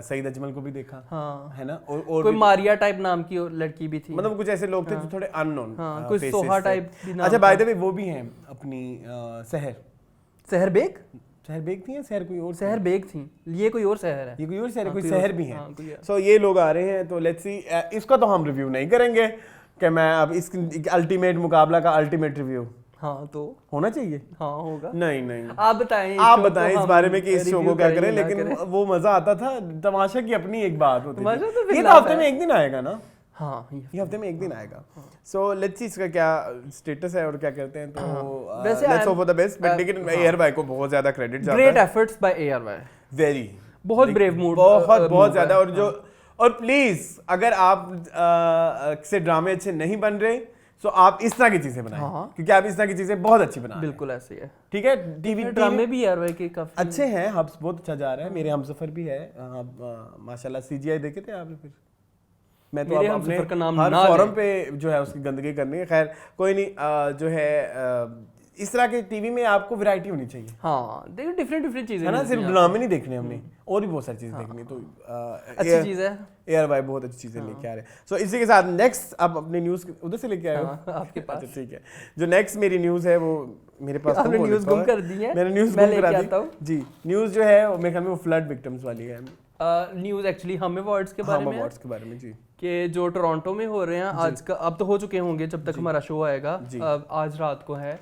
सईद अजमल को भी देखा,
हाँ
है ना, और
कोई मारिया टाइप नाम की लड़की भी थी,
मतलब कुछ ऐसे लोग थे जो थोड़े अननोन,
कोई सोहा टाइप भी नाम।
अच्छा बाय द वे वो भी हैं अपनी
सहर बेग
थी या सहर कोई और?
सहर बेग थी, ये कोई और सहर है,
ये कोई और सहर है, कोई सहर भी है। सो ये लोग आ रहे हैं, तो लेट्स सी। इसका तो हम रिव्यू नहीं करेंगे कि मैं अब इसकी अल्टीमेट मुकाबला का अल्टीमेट रिव्यू,
हाँ तो
होना चाहिए,
हाँ होगा।
नहीं
आप बताएं
इस बारे में कि इस शो को क्या करें, लेकिन वो मजा आता था। तमाशा की अपनी एक बात होती थी। ये तो हफ्ते में एक दिन आएगा ना,
हाँ
ये हफ्ते में एक दिन आएगा। सो लेट्स सी इसका क्या स्टेटस है और क्या करते हैं। तो let's hope for the best, but लेकिन ARY को बहुत ज्यादा क्रेडिट जाता है।
Great efforts bye ARY,
very
बहुत ब्रेव मूड,
बहुत ज्यादा। और प्लीज अगर आप से ड्रामे अच्छे नहीं बन रहे तो आप इस तरह की चीजें बनाएं, क्योंकि आप इस तरह की चीजें बहुत अच्छी बना रहे हैं।
बिल्कुल ऐसे ही है,
ठीक है। टीवी
ड्रामे भी ARY के काफी
अच्छे हैं, हब्स बहुत अच्छा जा रहा है। मेरे हमसफर भी है माशाल्लाह। CGI देखे थे आपने? फिर मैं तो अपने हर फोरम पे जो है उसकी गंदगी करनी है। खैर कोई नहीं, जो है इस तरह के टीवी में आपको वैरायटी होनी चाहिए।
हाँ देखो डिफरेंट चीजें
है ना, सिर्फ ड्रामे नहीं देखने हमने, और भी बहुत सारी चीजें देखनी। तो
अच्छी चीज है,
ARY बहुत अच्छी चीजें लेके आ रहे हैं। सो इसी के साथ नेक्स्ट अब अपने न्यूज उधर से लेके आए हो
आपके पास।
अच्छा ठीक है, जो नेक्स्ट मेरी न्यूज है वो मेरे पास
आपने न्यूज गुम कर दी है,
मैंने न्यूज गुम करा दी जी। न्यूज जो है वो मेरे ख्याल में वो फ्लड विक्टिम्स वाली है।
न्यूज एक्चुअली हम अवार्ड्स के बारे में,
अवार्ड्स के बारे में जी,
कि जो टोरंटो में हो रहे हैं आज का, अब तो हो चुके होंगे जब तक हमारा शो आएगा, आज रात को है।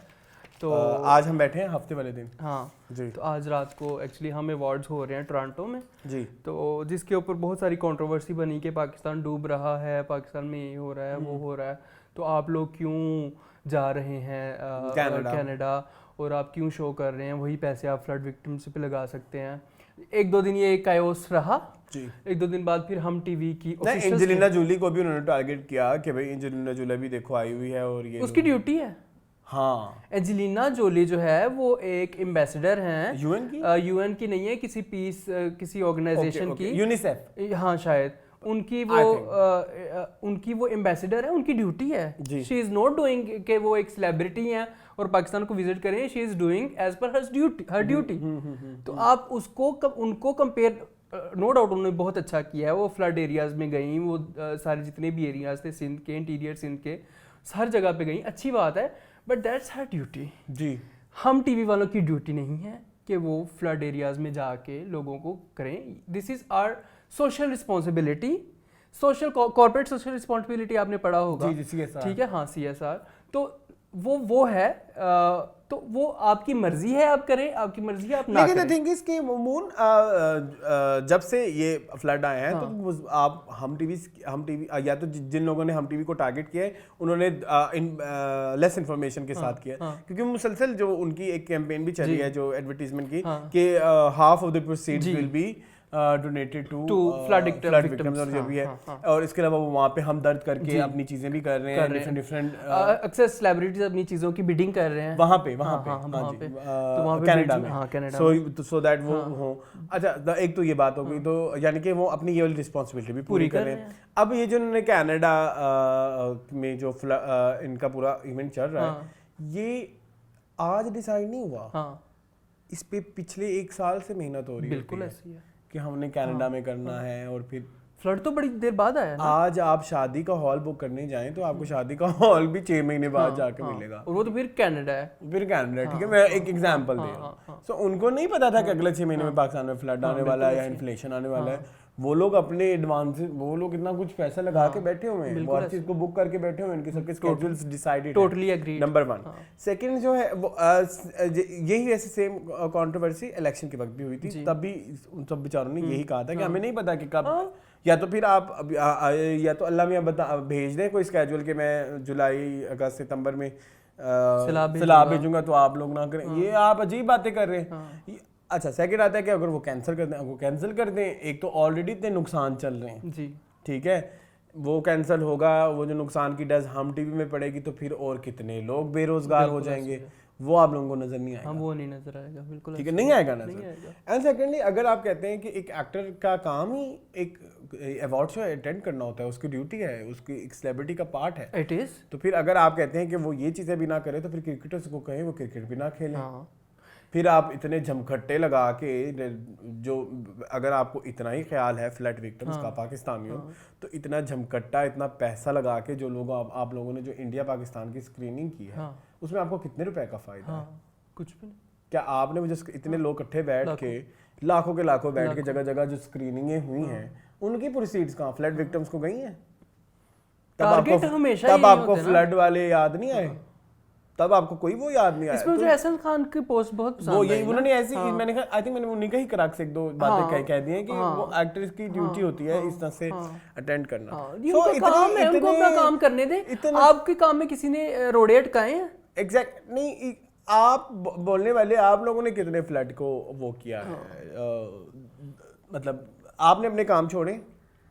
तो
आज हम बैठे हैं हफ्ते वाले दिन,
हाँ
जी।
तो आज रात को एक्चुअली हम अवार्ड्स हो रहे हैं टोरंटो में
जी।
तो जिसके ऊपर बहुत सारी कंट्रोवर्सी बनी कि पाकिस्तान डूब रहा है, पाकिस्तान में ये हो रहा है वो हो रहा है, तो आप लोग क्यों जा रहे हैं कनाडा और आप क्यों शो कर रहे हैं, वही पैसे आप फ्लड विक्टिम्स पे लगा सकते हैं। एक दो दिन ये कायोस रहा
जी।
एक दो दिन बाद फिर हम टीवी की
एंजेलिना जूली को भी उन्होंने टारगेट किया कि भाई एंजेलिना जूली भी देखो आई हुई है और ये
उसकी ड्यूटी है,
हाँ
एंजेलिना जोली जो है वो एक एम्बेसडर हैं
यूएन की
यूएन की नहीं है, किसी पीस किसी ऑर्गेनाइजेशन की,
यूनिसेफ
हाँ शायद उनकी वो एम्बेसडर है, उनकी ड्यूटी है। शी इज नॉट डूइंग कि वो एक सेलिब्रिटी हैं और पाकिस्तान को विजिट करें, she is doing as per her duty. तो आप उनको कंपेयर, नो डाउट उन्होंने बहुत अच्छा किया है, वो फ्लड एरियाज में गई, वो सारे जितने भी एरियाज थे सिंध के, इंटीरियर सिंध के, हर जगह पे गई, अच्छी बात है, बट दैट्स हर ड्यूटी जी। हम टीवी वालों की ड्यूटी नहीं है कि वो फ्लड एरियाज में जाके लोगों को करें। This is our social responsibility, social corporate social responsibility आपने पढ़ा होगा, ठीक है, हाँ CSR, तो वो है, तो वो आपकी मर्जी है आप करें, आपकी मर्जी है आप ना करें।
लेकिन थिंग इज कि मून जब से ये फ्लड आए हैं तो आप हम टीवी या तो जिन लोगों ने हम टीवी को टारगेट किया है उन्होंने लेस इन्फॉर्मेशन के साथ किया, क्योंकि मुसलसल जो उनकी एक कैंपेन भी चल रही है जो एडवर्टीजमेंट की कि half of the proceeds will be donated to flood victims और जो भी है, और इसके अलावा वो वहाँ पे हम दर्द करके अपनी चीजें भी कर रहे हैं, डिफरेंट
अक्सर सेलिब्रिटीज अपनी चीजों की बिडिंग कर रहे हैं
वहाँ पे कनाडा में, सो दैट वो हो। अच्छा, एक तो ये बात हो गई, तो यानी कि वो अपनी ये वाली रिस्पॉन्सिबिलिटी भी पूरी कर रहे हैं। अब ये जो उन्होंने कनाडा में जो इनका पूरा इवेंट चल रहा है, ये आज डिसाइड नहीं हुआ, इस पे पिछले 1 साल से मेहनत हो रही है,
बिल्कुल ऐसी है
कि हमने कनाडा में करना है, और फिर
फ्लड तो बड़ी देर बाद आया ना।
आज आप शादी का हॉल बुक करने जाएं तो आपको शादी का हॉल भी 6 महीने बाद जाके मिलेगा,
और वो तो फिर कनाडा है,
ठीक है, मैं एक एग्जांपल दे रहा हूँ। सो उनको नहीं पता था कि अगले 6 महीने में पाकिस्तान में फ्लड आने वाला है या इन्फ्लेशन आने वाला है। वो लोग अपने एडवांस, वो लोग इतना कुछ पैसा लगा के बैठे हुए हैं, वो हर चीज को बुक करके बैठे हुए हैं, इनके सबके schedules decided,
totally agree,
number 1। Second जो है वो यही ऐसे सेम कंट्रोवर्सी इलेक्शन के वक्त भी हुई थी, तब भी उन सब बेचारों ने यही कहा था कि हमें नहीं पता कि कब, या तो फिर आप या तो अल्लाह मियां भेज दें कोई स्केड्यूल के मैं जुलाई अगस्त सितंबर में सलाह भेजूंगा तो आप लोग ना करें, ये आप अजीब बातें कर रहे हैं। अच्छा, सेकंड आता है कि अगर वो कैंसिल कर दें, वो कैंसिल कर दें, एक तो ऑलरेडी इतने नुकसान चल रहे हैं जी, ठीक है, वो कैंसिल होगा, वो जो नुकसान की डज हम टीवी में पड़ेगी तो फिर और कितने लोग बेरोजगार हो जाएंगे, वो आप लोगों को नजर नहीं आएगा,
वो नहीं नजर आएगा, बिल्कुल
ठीक है, नहीं आएगा नजर। एंड सेकेंडली अगर आप कहते हैं कि एक एक्टर का काम ही एक अवार्ड शो अटेंड करना होता है, उसकी ड्यूटी है, उसकी एक सेलिब्रिटी का पार्ट है,
इट इज,
तो फिर अगर आप कहते हैं कि वो ये चीजें भी ना करे तो फिर क्रिकेटर्स को कहें वो क्रिकेट भी ना खेलें। फिर आप इतने झमखट्टे लगा के, जो अगर आपको इतना ही ख्याल है फ्लड विक्टिम्स का पाकिस्तानियों, तो इतना झमकट्टा, इतना पैसा लगा के जो लोग आप लोगों ने जो इंडिया पाकिस्तान की स्क्रीनिंग की है, उसमें आपको कितने रुपए का फायदा है?
कुछ भी नहीं।
क्या आपने वो जो इतने लोग इकट्ठे बैठ के लाखों के लाखों बैठ के जगह जगह जो स्क्रीनिंगें हुई हैं, उनकी प्रोसीड्स कहाँ फ्लड विक्टिम्स को गई हैं? तब आपको फ्लड वाले याद नहीं आए, तब आपको कोई वो याद नहीं आया।
इसमें जो एहसान खान की पोस्ट बहुत पसंद
वो यही उन्होंने ऐसी, मैंने कहा आई थिंक मैंने उन्हीं का ही कराक से 1-2 बातें कह दी हैं कि वो एक्ट्रेस की ड्यूटी होती है इस तरह से अटेंड करना।
तो काम है, उनको अपना काम करने दे। आपके काम में किसी ने रोड़े अटकाए हैं?
एग्जैक्ट नहीं, आप बोलने वाले आप लोगों ने कितने फ्लड को वो किया है, मतलब आपने अपने काम छोड़े,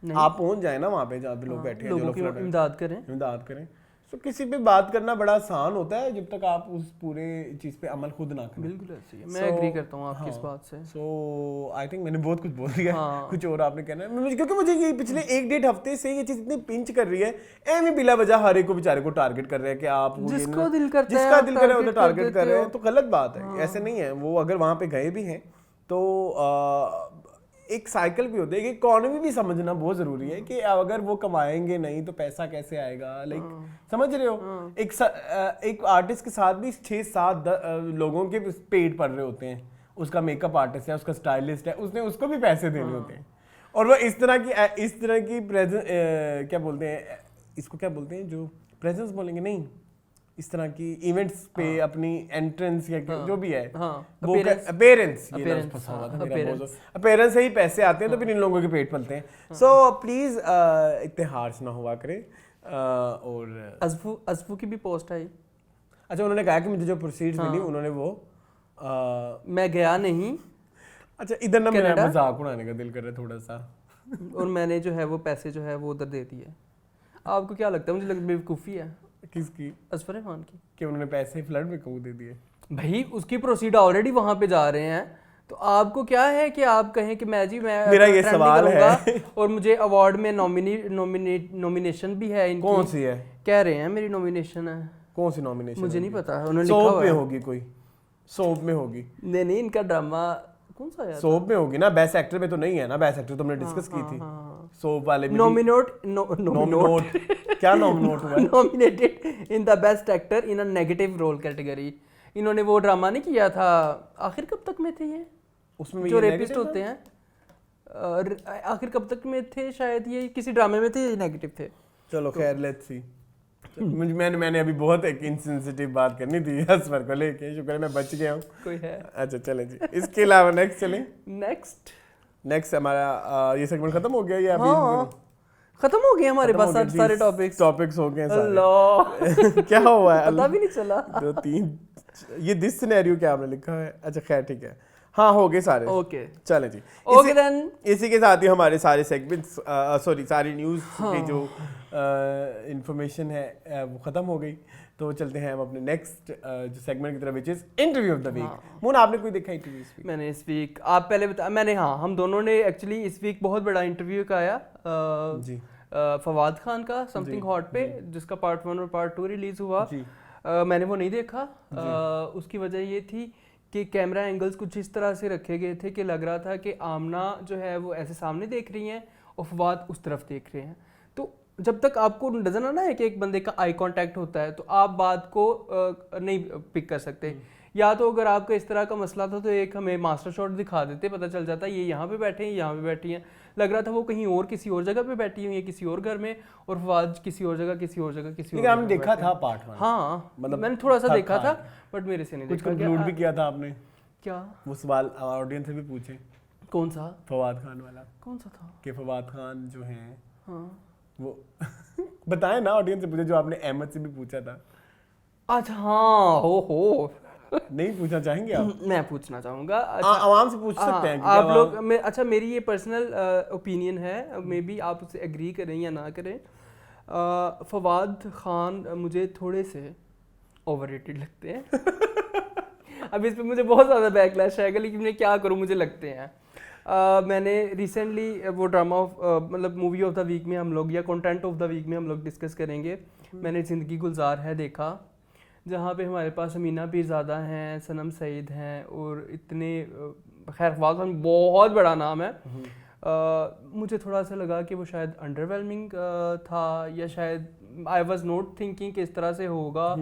आप पहुंच जाए ना वहाँ पे जहाँ पे लोग बैठे हैं, जो लोग
इमदाद करें। तो
किसी पे बात करना बड़ा आसान होता है जब तक आप उस पूरे चीज पे अमल खुद ना करें।
बिल्कुल ऐसे ही है, मैं एग्री करता हूँ आपकी इस बात से।
सो आई थिंक मैंने बहुत कुछ बोल दिया, कुछ और आपने कहना है? क्योंकि मुझे ये पिछले 1-1.5 हफ्ते से ये चीज इतनी पिंच कर रही है, एवं बिला वजह हर एक को बेचारे को टारगेट कर रहे हैं कि आप
जिसका दिल करता है
जिसका दिल कर रहा है उधर टारगेट कर रहे हैं, तो गलत बात है, ऐसे नहीं है। वो अगर वहां पे गए भी हैं तो एक साइकिल भी होता है, एक इकोनॉमी भी समझना बहुत जरूरी है कि अगर वो कमाएंगे नहीं तो पैसा कैसे आएगा, लाइक समझ रहे हो? एक आर्टिस्ट के साथ भी 6-7 लोगों के पेट पड़ रहे होते हैं, उसका मेकअप आर्टिस्ट है, उसका स्टाइलिस्ट है, उसने उसको भी पैसे देने होते हैं, और वो इस तरह की क्या बोलते हैं इसको, क्या बोलते हैं, जो प्रेजेंस बोलेंगे नहीं, इस तरह की इवेंट्स पे अपनी एंट्रेंस या जो भी है, वो अपीयरेंस से ही पैसे आते हैं, तो फिर इन लोगों के पेट पलते हैं। सो प्लीज इतने हार्श ना हुआ करें। और
अज़फू की भी पोस्ट आई।
अच्छा, उन्होंने कहा कि मुझे जो प्रोसीड्स मिली उन्होंने वो
मैं गया नहीं।
अच्छा, इधर ना मेरा मजाक उड़ाने का दिल कर रहा है थोड़ा सा,
और मैंने जो है वो पैसे जो है वो उधर दे दिए। आपको क्या लगता है? मुझे लगता है बेवकूफ़ी है।
किसकी?
असफर खान की।
कि उन्होंने पैसे फ्लड में क्यों दे दिए?
भाई उसकी प्रोसीड ऑलरेडी वहां पे जा रहे हैं, तो आपको क्या है कि आप कहें कि मैं
मेरा ये
trending
सवाल
करूंगा
है।
और मुझे अवार्ड में नॉमिनेशन भी है इनकी।
कौन सी है?
कह रहे हैं मेरी नॉमिनेशन है।
कौन सी नॉमिनेशन?
मुझे नहीं पता, उन्होंने लिखा
सोप
हुआ
में
है।
होगी कोई, सोप में होगी।
नहीं इनका ड्रामा कौन सा यार?
सोप में होगी ना, बेस्ट एक्टर में तो नहीं है ना, बेस्ट एक्टर तो हमने डिस्कस की थी। सोप वाले में नॉमिनेट क्या नॉमिनेट हुआ?
Nominated in the best actor in a negative role category. इन्होंने वो ड्रामा नहीं किया था, आखिर कब तक में थे ये,
उसमें
जो
ये
रेपिस्ट होते हैं, आखिर कब तक में थे, शायद ये किसी ड्रामे में थे, ये नेगेटिव थे।
चलो खैर, लेट्स सी। मैंने अभी बहुत एक इनसेंसिटिव बात करनी थी असफर को लेके, शुक्र है मैं बच गया हूँ।
कोई है?
अच्छा चलें जी, इसके अलावा नेक्स्ट चलें।
नेक्स्ट
हमारा ये सेगमेंट खत्म हो गया या अभी?
हाँ खत्म हो गए हमारे पास सारे
टॉपिक्स हो गए सारे।
अल्लाह
क्या हुआ है?
पता भी नहीं चला।
2 3 ये दिस सिनेरियो क्या आपने लिखा है? अच्छा खैर ठीक है, हाँ हो गए सारे।
ओके
चलें जी,
ओके देन
इसी के साथ ही हमारे सारे सेगमेंट्स सॉरी सारी न्यूज़ की जो इंफॉर्मेशन है वो ख़त्म हो गई। तो चलते हैं हम अपने नेक्स्ट जो सेगमेंट की तरफ, which is interview of the week. Moon आपने कोई देखा इंटरव्यू इस वीक?
मैंने इस वीक, आप पहले बता, मैंने हाँ हम दोनों ने एक्चुअली इस वीक बहुत बड़ा इंटरव्यू का आया
जी
फवाद खान का समथिंग हॉट पे, जिसका पार्ट 1 और पार्ट 2 रिलीज हुआ। मैंने वो नहीं देखा। उसकी वजह ये थी कि कैमरा एंगल्स कुछ इस तरह से रखे गए थे कि लग रहा था कि आमना जो है वो ऐसे सामने देख रही हैं और फवाद उस तरफ देख रहे हैं। तो जब तक आपको नजर आना है कि एक बंदे का आई कांटेक्ट होता है तो आप बात को नहीं पिक कर सकते। या तो अगर आपका इस तरह का मसला था तो एक हमें मास्टर शॉट दिखा देते, पता चल जाता ये यहाँ पे बैठे हैं, यहाँ पे बैठी हैं। लग रहा था वो कहीं और किसी और जगह पे बैठी हुई है, किसी और घर में, और फवाद किसी और जगह किसी और जगह किसी और
हमने देखा था पार्ट 1।
हाँ
मतलब
मैंने थोड़ा सा देखा था बट मेरे से नहीं
कुछ
देखा।
कंक्लूड भी किया था आपने?
क्या
वो सवाल ऑडियंस से भी पूछे।
कौन सा?
फवाद खान वाला।
कौन सा था?
कि फवाद खान जो हैं
हाँ
वो बताएं ना ऑडियंस से पूछे, जो आपने अहमद से भी पूछा था।
अच्छा हाँ हो
नहीं पूछना चाहेंगे आप?
मैं पूछना चाहूँगा।
आवाम से पूछ सकते हैं
आप लोग अच्छा मेरी ये पर्सनल ओपिनियन है, मे बी आप उससे एग्री करें या ना करें। फवाद खान मुझे थोड़े से ओवररेटेड लगते हैं। अब इस पे मुझे बहुत ज़्यादा बैकलैश आएगा, लेकिन मैं क्या करूँ, मुझे लगते हैं। मैंने रिसेंटली वो ड्रामा मतलब मूवी ऑफ द वीक में हम लोग या कंटेंट ऑफ द वीक में हम लोग डिस्कस करेंगे। मैंने ज़िंदगी गुलजार है देखा, जहाँ पे हमारे पास अमीना पीरज़ादा हैं, सनम सईद हैं और इतने खैर फवाद खान बहुत बड़ा नाम है। मुझे थोड़ा सा लगा कि वो शायद अंडरवेलमिंग था, या शायद आई वॉज नॉट थिंकिंग कि इस तरह से होगा,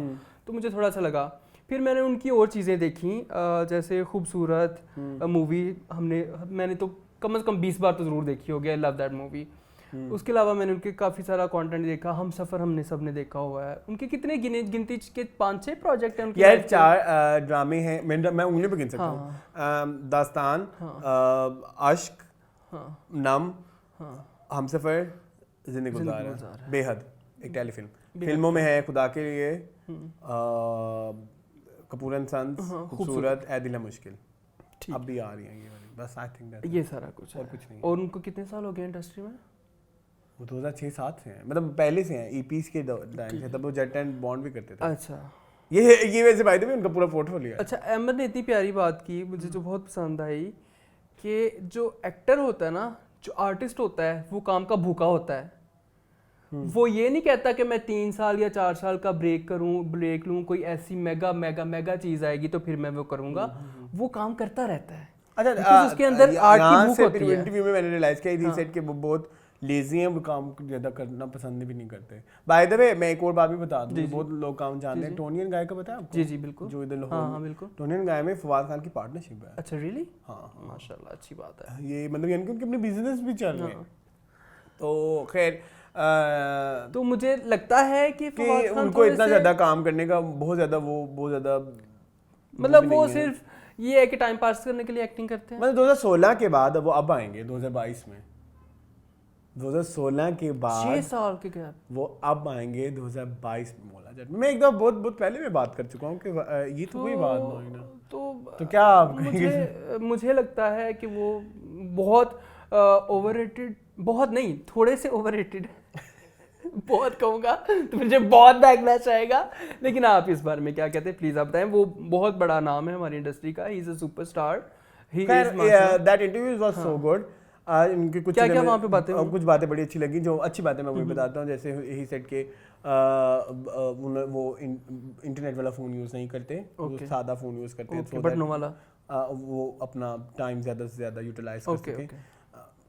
तो मुझे थोड़ा सा लगा। फिर मैंने उनकी और चीज़ें देखी, जैसे खूबसूरत मूवी मैंने तो कम से कम 20 बार तो ज़रूर देखी होगी। I love that movie. उसके अलावा मैंने उनके काफ़ी सारा कंटेंट देखा। हम सफ़र हमने सब ने देखा हुआ है। उनके कितने गिनती के 5-6 प्रोजेक्ट हैं उनके।
यार 4 ड्रामे हैं, मैं उंगली पे गिन सकता हूँ। दास्तान, अश्क, नम, हमसफर, जिंदगी गुलजार, बेहद एक टेलीफिल्म। फिल्मों में है खुदा के लिए, कपूर एंड सन्स, खूबसूरत, ऐ दिल है मुश्किल, अब भी आ रही हैं ये वाली। बस आई थिंक दैट
ये सारा कुछ
और
है।
कुछ नहीं।
और उनको कितने साल हो गए इंडस्ट्री में?
वो 2006-7 से हैं, मतलब पहले से हैं, ईपीस के टाइम से, तब वो जेट एंड बॉन्ड भी करते थे।
अच्छा
ये वैसे भाई थे उनका पूरा पोर्टफोलियो है।
अच्छा अहमद ने इतनी प्यारी बात की, मुझे जो बहुत पसंद आई, कि जो एक्टर होता है ना, जो आर्टिस्ट होता है, वो काम का भूखा होता है। वो ये नहीं कहता कि मैं 3 साल या 4 साल का ब्रेक लूँ, कोई ऐसी मेगा चीज़ आएगी तो फिर मैं वो करूँगा। वो काम करता रहता है।
अच्छा
उसके अंदर आर्ट की भूख होती है।
इंटरव्यू में मैंने रियलाइज किया रीसेट के वो बहुत लेजी हैं, वो काम ज़्यादा करना पसंद भी नहीं करते। बाय द वे मैं एक और बात भी बता दूं, बहुत लोग काम जानते हैं, टोनी एंड गाय का पता है आपको?
जी बिल्कुल,
जो इधर
हाँ बिल्कुल।
टोनी एंड गाय में फवाद खान की पार्टनरशिप है।
अच्छा रियली?
हाँ
माशाल्लाह, अच्छी बात है।
ये मतलब यानी कि उनके अपने बिजनेस भी चल रहे हैं। तो खैर
तो मुझे लगता है कि
उनको इतना ज़्यादा काम करने का बहुत ज़्यादा
मतलब वो सिर्फ ये है कि टाइम पास करने के लिए एक्टिंग करते हैं।
मतलब 2016 के बाद वो अब आएंगे 2022 में, 2016 के बाद
6 साल के गैप
वो अब आएंगे 2022 में। मौला जट मैं एकदम बहुत पहले में बात कर चुका हूँ कि ये तो कोई बात नहीं ना। तो क्या आप
मुझे लगता है कि वो बहुत ओवररेटेड, बहुत नहीं, थोड़े से ओवररेटेड बहुत कहूँगा तो मुझे बहुत बैकलैश आएगा, लेकिन आप इस बारे में क्या कहते हैं प्लीज आप बताएं। वो बहुत बड़ा नाम है हमारी इंडस्ट्री का, he is a superstar.
That interview was so good. इनकी कुछ
क्या वहाँ पे बातें
कुछ बातें बड़ी अच्छी लगी, जो अच्छी बातें मैं वही बताता हूँ। जैसे ही सेट के वो इंटरनेट वाला फोन यूज नहीं करते, वो सादा फोन यूज करते हैं,
बटनों वाला,
वो अपना टाइम ज्यादा से ज्यादा यूटिलाइज कर सके।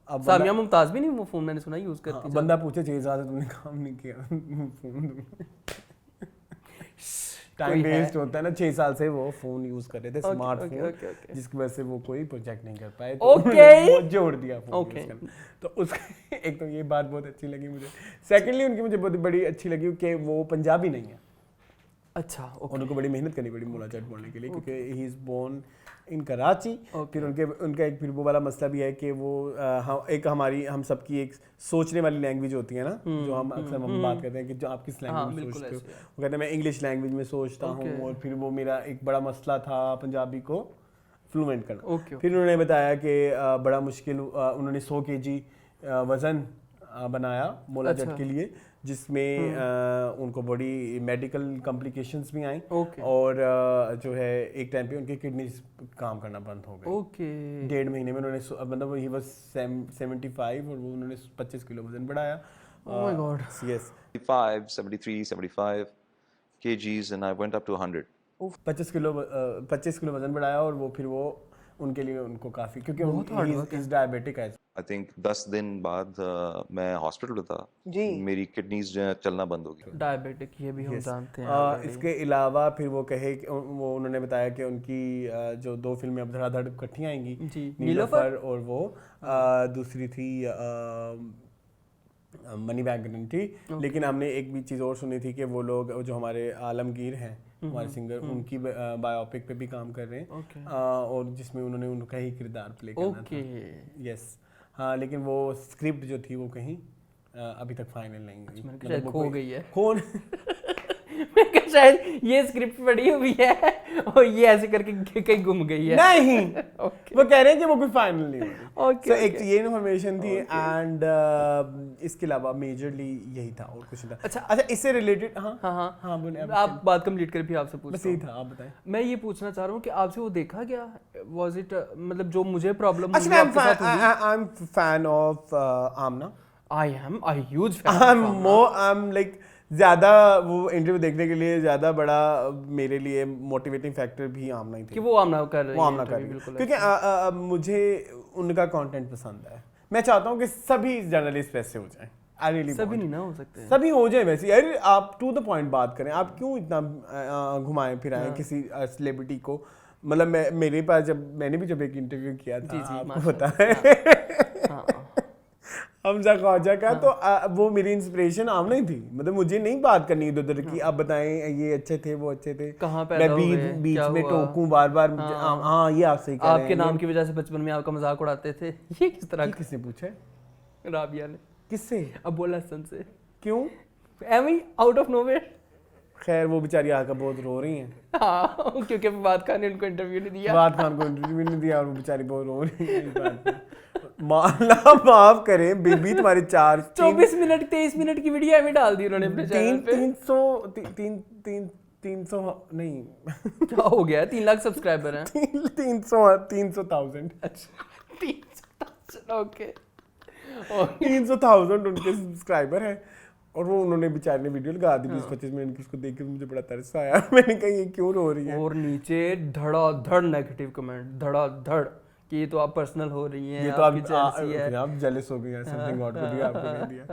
अब सामिया मुमताज भी नहीं वो फोन मैंने सुना यूज करती है।
बंदा पूछे 6 साल से तुमने काम नहीं किया, फोन टाइम वेस्ट होता है ना। 6 साल से वो फोन यूज कर रहे थे, स्मार्टफोन, जिसकी वजह से वो कोई प्रोजेक्ट नहीं कर पाए, तो वो जोड़ दिया फोन यूज करना। तो उसका एक तो ये बात बहुत अच्छी लगी मुझे। सेकेंडली उनकी मुझे बहुत बड़ी अच्छी लगी कि वो पंजाबी नहीं है।
अच्छा,
उनको बड़ी मेहनत करनी पड़ी मोला चट बोलने के लिए, क्योंकि he is born in Karachi. फिर उनका एक फिर वो वाला मसला भी है कि वो एक हम सबकी एक सोचने वाली लैंग्वेज होती है ना, जो हम अक्सर हम बात करते हैं कि जो आप किस लैंग्वेज में सोचते हो। वो कहते हैं मैं इंग्लिश लैंग्वेज में सोचता हूँ, और फिर वो मेरा एक बड़ा मसला था पंजाबी को फ्लुएंट करना। फिर उन्होंने बताया कि बड़ा मुश्किल, उन्होंने 100 kg वज़न बनाया मोला जट के लिए, जिसमें उनको बड़ी मेडिकल कॉम्प्लिकेशंस भी आई, और जो है एक टाइम पे उनकी किडनीज काम करना बंद हो गई। 1.5 महीने में उन्होंने मतलब ही वाज 75 और वो उन्होंने 25 किलो वजन बढ़ाया।
Oh my God.
Yes.
75 kgs and I went up to 100.
25 kilo वजन बढ़ाया, और वो फिर वो उनके लिए उनको काफी, क्योंकि इज डायबिटिक है।
I think 10 दिन बाद मैं हॉस्पिटल में था जी, मेरी किडनीज चलना बंद हो गई।
डायबिटिक ये भी हम जानते हैं।
इसके अलावा फिर वो वो उन्होंने बताया कि उनकी जो 2 फिल्में अब धड़ाधड़ इकट्ठी आएंगी, नीलोफर और वो दूसरी थी मनी बैग गारंटी। लेकिन हमने एक भी चीज़ और सुनी थी कि वो लोग जो हमारे आलमगीर हैं हमारे सिंगर, उनकी बायोपिक पे भी काम कर रहे हैं, और जिसमें उन्होंने उनका ही किरदार प्ले करना था। यस, हाँ, लेकिन वो स्क्रिप्ट जो थी वो कहीं अभी तक फाइनल नहीं हुई,
मतलब वो खो गई है।
मैं
शायद ये स्क्रिप्ट पढ़ी हुई है और ये ऐसे करके कहीं गुम गई है।
नहीं वो कह रहे हैं कि वो कोई फाइनल नहीं हुई। तो एक ये इन्फॉर्मेशन थी, एंड इसके अलावा मेजरली यही था और कुछ नहीं था। अच्छा, इससे रिलेटेड हाँ बोले
आप बात कंप्लीट करें, फिर आपसे पूछता हूं।
बस यही था, आप बताएं।
मैं ये पूछना चाह रहा हूँ कि आपसे वो देखा गया, वाज इट मतलब जो मुझे प्रॉब्लम
हुई आपके साथ हुई? I am fan of Aamna.
I am a huge fan.
I am like ज्यादा वो इंटरव्यू देखने के लिए ज्यादा बड़ा मेरे लिए मोटिवेटिंग फैक्टर भी आमना ही थी
कि वो आमना कर रही है,
क्योंकि मुझे उनका कंटेंट पसंद है। मैं चाहता हूँ कि सभी जर्नलिस्ट वैसे हो जाएं। आई रियली
सभी नहीं ना हो सकते,
सभी हो जाए वैसे। यार आप टू द पॉइंट बात करें, आप क्यों इतना घुमाएं फिराएं किसी सेलिब्रिटी को। मतलब मेरे पास मैंने भी जब एक इंटरव्यू किया था, आपको पता है हमजा ख्वाजा का, तो वो मेरी इंस्पिरेशन आमना ही थी। मतलब मुझे नहीं बात करनी इधर उधर की, आप बताएं ये अच्छे थे वो अच्छे थे,
कहाँ पैदा हुए,
मैं बीच में टोकूं बार बार। हाँ ये आपसे कह रहे हैं,
आपके नाम की वजह से बचपन में आपका मजाक उड़ाते थे। ये किस तरह?
किसने पूछा?
राबिया ने।
किससे?
अबुल हसन से।
क्यों?
Amy out of nowhere.
खैर वो बेचारी आकर बहुत रो रही हैं।
हाँ, क्योंकि फवाद खान ने उनको इंटरव्यू नहीं दिया।
फवाद खान को इंटरव्यू नहीं दिया और वो बेचारी बहुत रो रही है। माफ करें बीबी, तुम्हारे
24 मिनट 23 मिनट की वीडियो हमें डाल दी उन्होंने अपने चैनल पे।
300 नहीं
क्या हो गया? 3 लाख सब्सक्राइबर हैं।
300,000।
अच्छा 300,000, ओके।
300,000 उनके सब्सक्राइबर हैं, और वो उन्होंने बेचारे ने वीडियो लगा दी 20-25 मिनट की। उसको देख के मुझे बड़ा तरस आया। मैंने कहा ये क्यों रो रही है।
और नीचे धड़ाधड़ नेगेटिव कमेंट, धड़ाधड़ कि ये तो आप पर्सनल हो रही हैं,
ये तो आप जेलस हो गई हैं, समथिंग गॉड को दिया आपको नहीं दिया।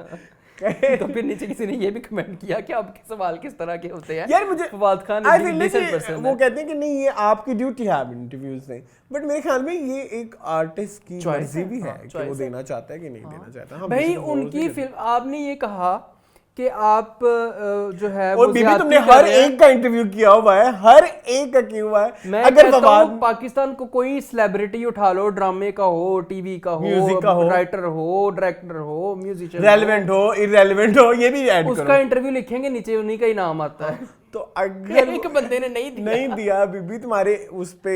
तो फिर नीचे किसी ने ये भी कमेंट किया कि आपके सवाल किस तरह के होते हैं।
यार मुझे
फवाद खान
वो कहते हैं कि नहीं ये आपकी ड्यूटी है इंटरव्यूज नहीं, बट मेरे ख्याल में ये एक आर्टिस्ट की मर्जी भी है कि वो देना चाहता है कि नहीं देना चाहता।
भाई उनकी फिल्म, आपने ये कहा कि आप जो है
और बीबी तुमने हर एक का इंटरव्यू किया हुआ है, हर एक का किया हुआ है।
मैं अगर पाकिस्तान को कोई सेलिब्रिटी उठा लो, ड्रामे का हो, टीवी का हो, राइटर हो, डायरेक्टर हो, म्यूजिशियन,
रेलेवेंट हो, इररेलेवेंट हो, ये भी ऐड करो,
उसका इंटरव्यू लिखेंगे नीचे उन्हीं का ही नाम आता है।
तो अगर
एक बंदे ने नहीं
दिया बीबी, तुम्हारे उस पे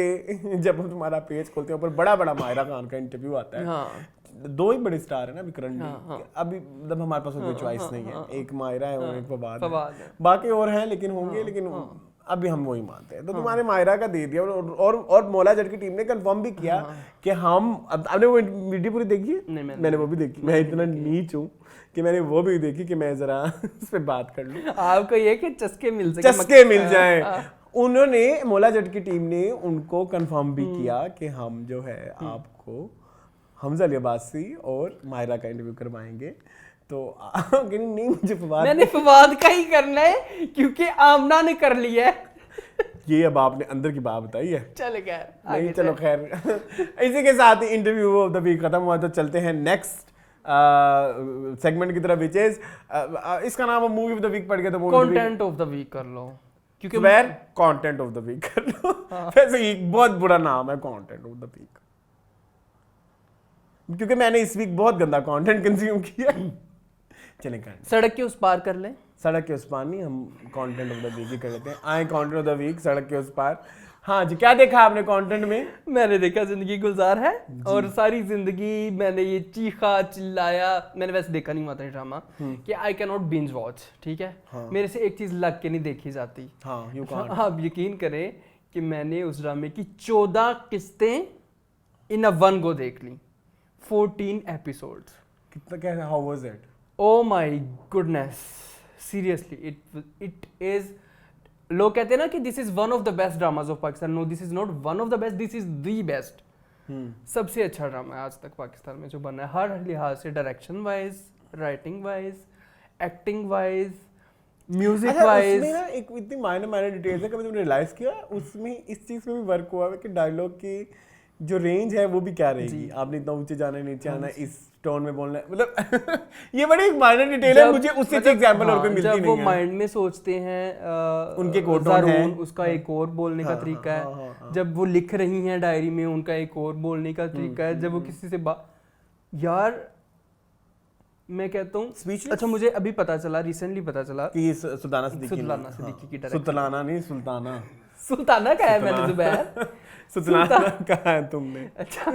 जब हम तुम्हारा पेज खोलते हैं ऊपर बड़ा माहिरा खान का इंटरव्यू आता है। दो ही बड़े स्टार है ना अभी करंटली, अभी मतलब हमारे पास कोई चॉइस नहीं है, एक मायरा है और एक फवाद है, बाकी और हैं लेकिन होंगे, लेकिन अभी हम वही मानते हैं। तो तुम्हारे मायरा का दे दिया, और मौला जट की टीम ने कंफर्म भी किया कि हम, आपने वो वीडियो पूरी देखी है? मैंने वो भी देखी, मैं इतना नीच हूँ कि मैंने वो भी देखी कि मैं जरा उस पर बात कर लूँ,
आपको ये कि चस्के मिल
जाए। उन्होंने, मौला जट की टीम ने उनको कंफर्म भी किया कि हम जो है आपको हमजा अली अब्बासी और मायरा का इंटरव्यू करवाएंगे। तो नहीं, मुझे
मैंने फवाद का ही करना है क्योंकि आमना ने कर लिया है।
ये अब आपने अंदर की बात बताई है।
चलो खैर,
नहीं चलो खैर इसी के साथ ही इंटरव्यू ऑफ द वीक खत्म हुआ। तो चलते हैं नेक्स्ट सेगमेंट की तरफ, विच इज इसका नाम हम मूवी ऑफ द वीक पढ़ गए, तो
कंटेंट ऑफ द वीक कर लो,
क्योंकि कंटेंट ऑफ द वीक कर लो। वैसे एक बहुत बुरा नाम है कंटेंट ऑफ द वीक, क्योंकि मैंने इस वीक बहुत गंदा कंटेंट कंज्यूम किया। चलें कर
सड़क के उस पार कर ले,
सड़क के उस पार नहीं, हम कंटेंट ऑफ द वीक ही कर लेते हैं। आए कंटेंट ऑफ द वीक, सड़क के उस पार। हाँ जी, क्या देखा आपने कंटेंट में?
मैंने देखा जिंदगी गुलजार है, और सारी जिंदगी मैंने ये चीखा चिल्लाया, मैंने वैसे देखा नहीं हुआ था ड्रामा कि I can not binge watch, ठीक है। मेरे से एक चीज लग के नहीं देखी जाती।
हाँ, यू कांट।
आप यकीन करें कि मैंने उस ड्रामे की 14 किस्तें इन अ वन गो देख ली, 14 एपिसोड्स।
कितना, क्या, how was it?
Oh my goodness, seriously, it is, लोग कहते हैं ना कि this is one of the best dramas of Pakistan. No, this is not one of the best, this is the best. सबसे अच्छा ड्रामा है आज तक पाकिस्तान में जो बना है, हर लिहाज से, direction wise, writing wise, acting wise, music wise.
उसमें ना एक इतनी माइनर डिटेल्स है, कभी तुमने रियलाइज किया उसमें इस चीज में भी वर्क हुआ है कि डायलॉग की जो रेंज है वो भी क्या रहेगी, आपने इतना ऊंचे जाना है, नीचे आना है, इस टोन में बोलना है, मतलब ये बड़ी एक माइनर डिटेल है, मुझे उससे अच्छी एग्जांपल और कोई मिलती नहीं है।
जब वो माइंड में सोचते हैं
उनके कोटोन है,
उसका एक और बोलने का तरीका है, जब वो लिख रही हैं डायरी में उनका एक और बोलने का तरीका है, जब वो किसी से यार मैं कहता हूँ, अच्छा मुझे अभी पता चला, रिसेंटली पता चला
कि सुल्ताना सिद्दीकी
की डायरेक्शन,
सुल्ताना नहीं, सुल्ताना,
सुल्ताना का है, मैंने जुबैर
सुल्ताना कहा है तुमने।
अच्छा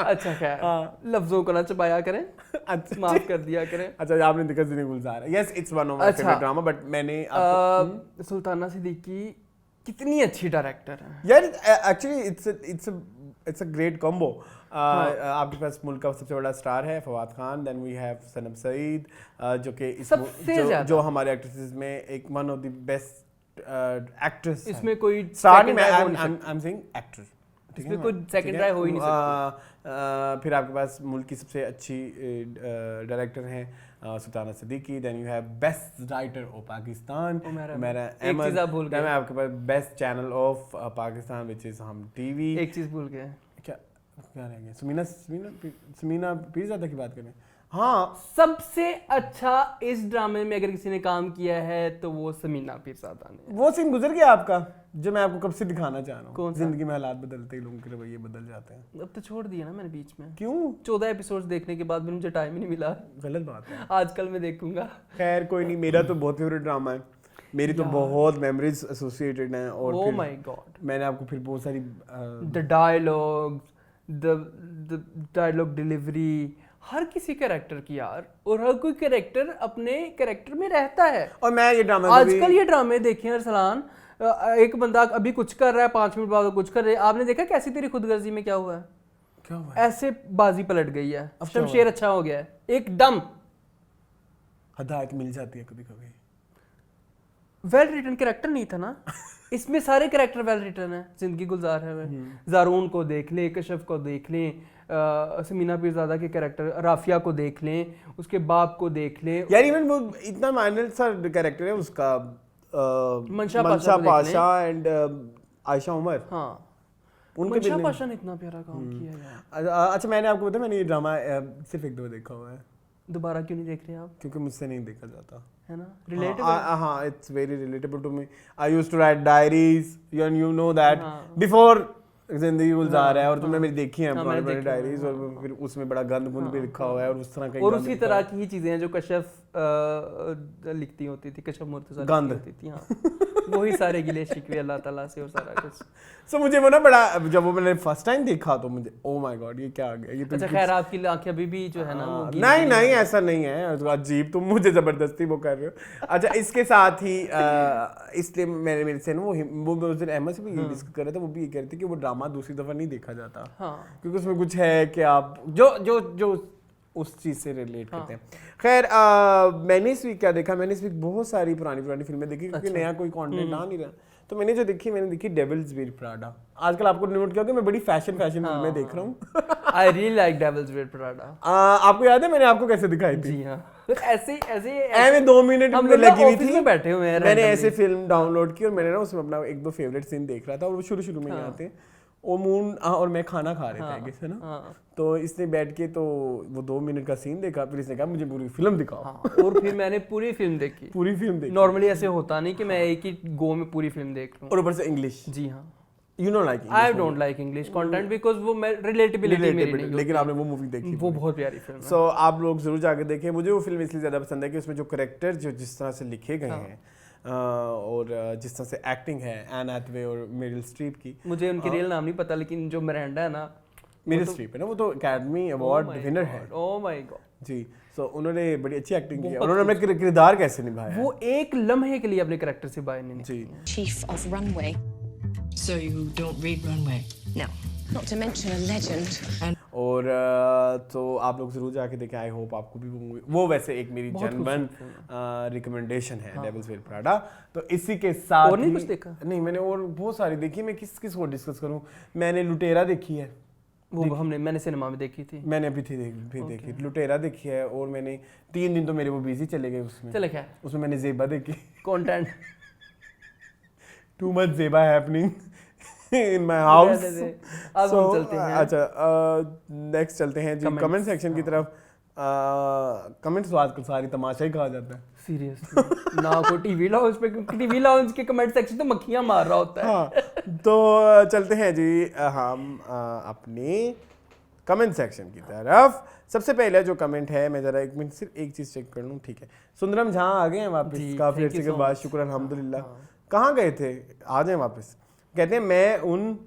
अच्छा खैर, लफ्जों को ना चबाया करें,
अच्छा
माफ कर दिया करें।
अच्छा, आपने देखा Zindagi Gulzar Hai? Yes, it's one of my favourite drama, but मैंने
सुल्ताना सिद्दीकी कितनी अच्छी डायरेक्टर है
यार, actually it's a great combo. आपके पास मुल्क का सबसे बड़ा स्टार है Fawad Khan, then we have Sanam Saeed, जो कि जो हमारे एक्ट्रेसेस में एक one of the best actress,
इसमें कोई
स्टार नहीं, आई एम सेइंग एक्टर,
इसमें कोई सेकंड राय हो ही नहीं सकती।
फिर आपके पास मुल्क की सबसे अच्छी डायरेक्टर हैं Sultana Siddiqui, then you have best writer of Pakistan Umera Ahmed, then आपके पास best channel of Pakistan which is Hum TV.
एक चीज भूल गए,
क्या रह गया? समीना पीरज़ादा की बात करें। हाँ,
सबसे अच्छा इस ड्रामे में अगर किसी ने काम किया है तो वो समीना पीरज़ादा ने।
वो सीन गुजर गया आपका जो मैं आपको कब से दिखाना चाह रहा हूँ, जिंदगी में हालात बदलते ही लोगों के रवैये बदल जाते हैं।
अब तो छोड़ दिया ना मैंने बीच में।
क्यों?
14 एपिसोड्स देखने के बाद भी मुझे टाइम ही नहीं मिला।
गलत बात है।
आजकल मैं देखूंगा।
खैर कोई नहीं, मेरा तो बहुत फेवरेट ड्रामा है, मेरी तो बहुत मेमोरीज एसोसिएटेड हैं। और
ओह माय गॉड,
मैंने आपको फिर बहुत सारी
द डायलॉग डिलीवरी, हर किसी कैरेक्टर की यार, और हर कोई कैरेक्टर अपने कैरेक्टर में रहता है।
और मैं ये ड्रामा
आजकल ये ड्रामे देखे हैं अरसलान, एक बंदा अभी कुछ कर रहा है, 5 मिनट बाद कुछ कर रहे हैं। आपने देखा कैसी तेरी खुदगर्जी में क्या हुआ है?
क्या हुआ?
ऐसे बाजी पलट गई है, अब शमशेर अच्छा हो गया है एकदम।
हदायत मिल जाती है कभी कभी।
वेल रिटन कैरेक्टर नहीं था ना इसमें सारे कैरेक्टर वेल रिटन है। जिंदगी गुलजार है, जारून को देख लें, कशफ को देख लें, समीना पीरज़ादा के कैरेक्टर राफिया को देख लें, उसके बाप को देख लें
यार। इवन वो इतना माइनर सा कैरेक्टर है उसका, मंशा पाशा एंड आयशा उमर।
हाँ,
उनके
मंशा पाशा ने इतना प्यारा काम किया यार।
अच्छा, मैंने आपको बताया मैंने ये ड्रामा सिर्फ 1-2 देखा हुआ है।
दोबारा क्यों नहीं देख रहे आप?
क्योंकि मुझसे नहीं देखा जाता
है ना, रिलेटेबल।
हाँ, it's very relatable to me. I used to write diaries, you know that before Zindagi Gulzar है, और तुमने मेरी देखी है बड़ी डायरीज, और फिर उसमें बड़ा गंद गुंद भी लिखा हुआ है, और उस तरह का
और उसी तरह की ही चीजें हैं जो कशफ लिखती होती थी, कशफ मुर्तजा
गंद
होती थी। हाँ वही सारे गिले शिकवे अल्लाह ताला से और सारा कुछ।
सो मुझे वो ना बड़ा, जब वो मैंने फर्स्ट टाइम देखा तो मुझे ओ माय गॉड ये क्या आ गया, ये तो
अच्छा खैर आपकी आंखें अभी भी जो है ना वो गीली
नहीं
गीली
नहीं
हैं।
ऐसा नहीं है, तो अजीब तुम मुझे जबरदस्ती वो कर रहे हो। अच्छा इसके साथ ही इसलिए मेरे से ना वो उस दिन अहमद से भी ये डिस्कस कर रहे थे, वो भी ये कह रहे थे कि वो ड्रामा दूसरी दफा नहीं देखा जाता, क्योंकि उसमें कुछ है कि आप जो उस चीज से रिलेट करते हैं। खैर मैंने इस वीक क्या देखा, मैंने इस वीक बहुत सारी पुरानी फिल्में देखी, क्योंकि नया कोई कंटेंट आ नहीं रहा। तो मैंने जो देखी, मैंने देखी डेविल्स वेयर प्राडा। आजकल आपको नोट किया कि मैं बड़ी फैशन फिल्में देख रहा हूँ।
I really like Devils Wear Prada.
आपको याद है मैंने आपको कैसे दिखाई थी?
जी हाँ ऐसे
मैं 2 मिनट
हम
में
लोग
लगी हुई
ऑफिस
थी,
में बैठे हुए हैं
मैंने
randomly।
ऐसे फिल्म डाउनलोड की और मैंने ना उसमें अपना 1-2 फेवरेट सीन देख रहा था, और वो शुरू में ही आते हैं। वो मून और मैं खाना खा रहे थे है ना, तो इसने बैठ के तो वो 2 मिनट का सीन देखा, फिर इसने कहा मुझे पूरी फिल्म दिखाओ।
और फिर मैंने पूरी फिल्म देखी। नॉर्मली ऐसे होता नहीं कि मैं एक ही गो में पूरी फिल्म देख लूं,
और ऊपर से इंग्लिश।
जी हाँ,
you know like
I don't like English content because वो रिलेटेबिलिटी मेरी नहीं होती।
लेकिन आपने वो मूवी देखी,
वो बहुत प्यारी फिल्म है।
सो आप लोग जरूर जाके देखें। मुझे वो फिल्म इसलिए ज्यादा पसंद है कि उसमें जो कैरेक्टर जो जिस तरह से लिखे गए हैं और जिस तरह से एक्टिंग है एन हैथवे और मेरिल स्ट्रीप की,
मुझे उनके रियल नाम नहीं पता, लेकिन जो मिरांडा है ना,
मेरिल स्ट्रीप है ना, वो तो एकेडमी अवार्ड विनर है।
ओह माय गॉड
जी, सो उन्होंने बड़ी अच्छी एक्टिंग की है। उन्होंने अपना किरदार कैसे निभाया है,
वो एक लम्हे के लिए अपने कैरेक्टर से बाहर नहीं निकली।
जी।
Chief of Runway.
So you don't read Runway?
No, not to mention a legend.
और तो आप लोग जरूर जाके देखें। आई होप आपको भी वो मूवी, वो वैसे एक मेरी जनवन रिकमेंडेशन है डेविल्स वेयर प्राडा। तो इसी के साथ
और नहीं कुछ देखा?
नहीं, मैंने और बहुत सारी देखी। मैं किस को डिस्कस करूं? मैंने लुटेरा देखी है,
वो मैंने सिनेमा में देखी थी।
मैंने अभी थी देखी लुटेरा देखी है। और मैंने 3 दिन तो मेरे वो बिजी चले गए उसमें।
चले क्या
उसमें मैंने ज़ेबा देखी।
Content
too much Zeba happening in my house.
अब हम चलते हैं।
अच्छा नेक्स्ट चलते हैं जी कमेंट सेक्शन की तरफ। कमेंट्स तो आजकल सारी तमाशा ही कहा जाता है।
सीरियसली ना कोई टीवी लाउंज पे, टीवी लाउंज के कमेंट सेक्शन तो मक्खियां मार रहा होता है।
हाँ, तो चलते हैं जी हम अपने कमेंट सेक्शन की तरफ। सबसे पहले जो कमेंट है, मैं जरा 1 मिनट सिर्फ एक चीज़ चेक कर लूँ, ठीक है। सुंदरम जहाँ आ गए हैं वापस, काफ़ी अर्से के बाद, शुक्र अल्हम्दुलिल्लाह। कहाँ गए थे? आ जाएं वापस। कहते हैं मैं उन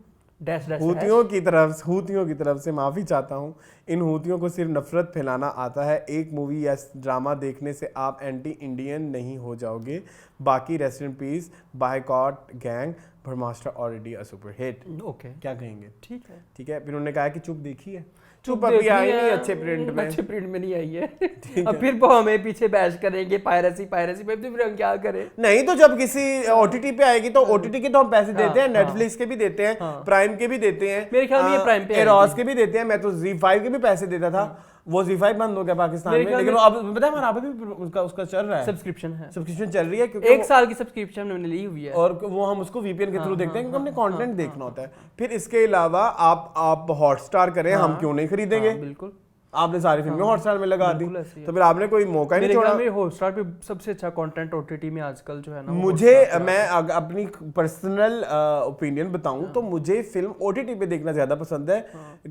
हूतियों की तरफ से माफ़ी चाहता हूँ। इन हूतियों को सिर्फ नफरत फैलाना आता है। एक मूवी या ड्रामा देखने से आप एंटी इंडियन नहीं हो जाओगे। बाकी rest in peace, boycott gang, Brahmastra already a super hit.
Okay,
क्या कहेंगे?
ठीक है।
फिर उन्होंने कहा कि चुप देखी है। चुप अभी आई नहीं अच्छे प्रिंट में
नहीं आई है। अब फिर वो हमें पीछे बैश करेंगे पायरेसी पे, तो फिर हम क्या करें?
नहीं, तो जब किसी ओटीटी पे आएगी तो ओटीटी के तो हम पैसे देते हैं, नेटफ्लिक्स के भी देते हैं, प्राइम के भी देते हैं,
मेरे ख्याल में ये प्राइम पे
एरोस के भी देते हैं। मैं तो ZEE5 के भी पैसे देता था। वो ZEE5 बंद हो गया पाकिस्तान में, लेकिन अब पता है हमारा अभी भी उसका चल रहा है, सब्सक्रिप्शन चल रही है, क्योंकि
1 साल की सब्सक्रिप्शन मैंने ली हुई है,
और वो हम उसको VPN के थ्रू देखते हैं, क्योंकि हमने कंटेंट देखना होता है। फिर इसके अलावा आप हॉटस्टार करें, हम क्यों नहीं खरीदेंगे?
बिल्कुल।
आपने सारी फिल्में हॉटस्टार में लगा दी, तो फिर आपने कोई मौका ही नहीं छोड़ा।
मेरे हॉटस्टार पे सबसे अच्छा कंटेंट OTT में आजकल जो है ना,
मैं अपनी पर्सनल ओपिनियन बताऊं तो मुझे फिल्म OTT पे देखना ज्यादा पसंद है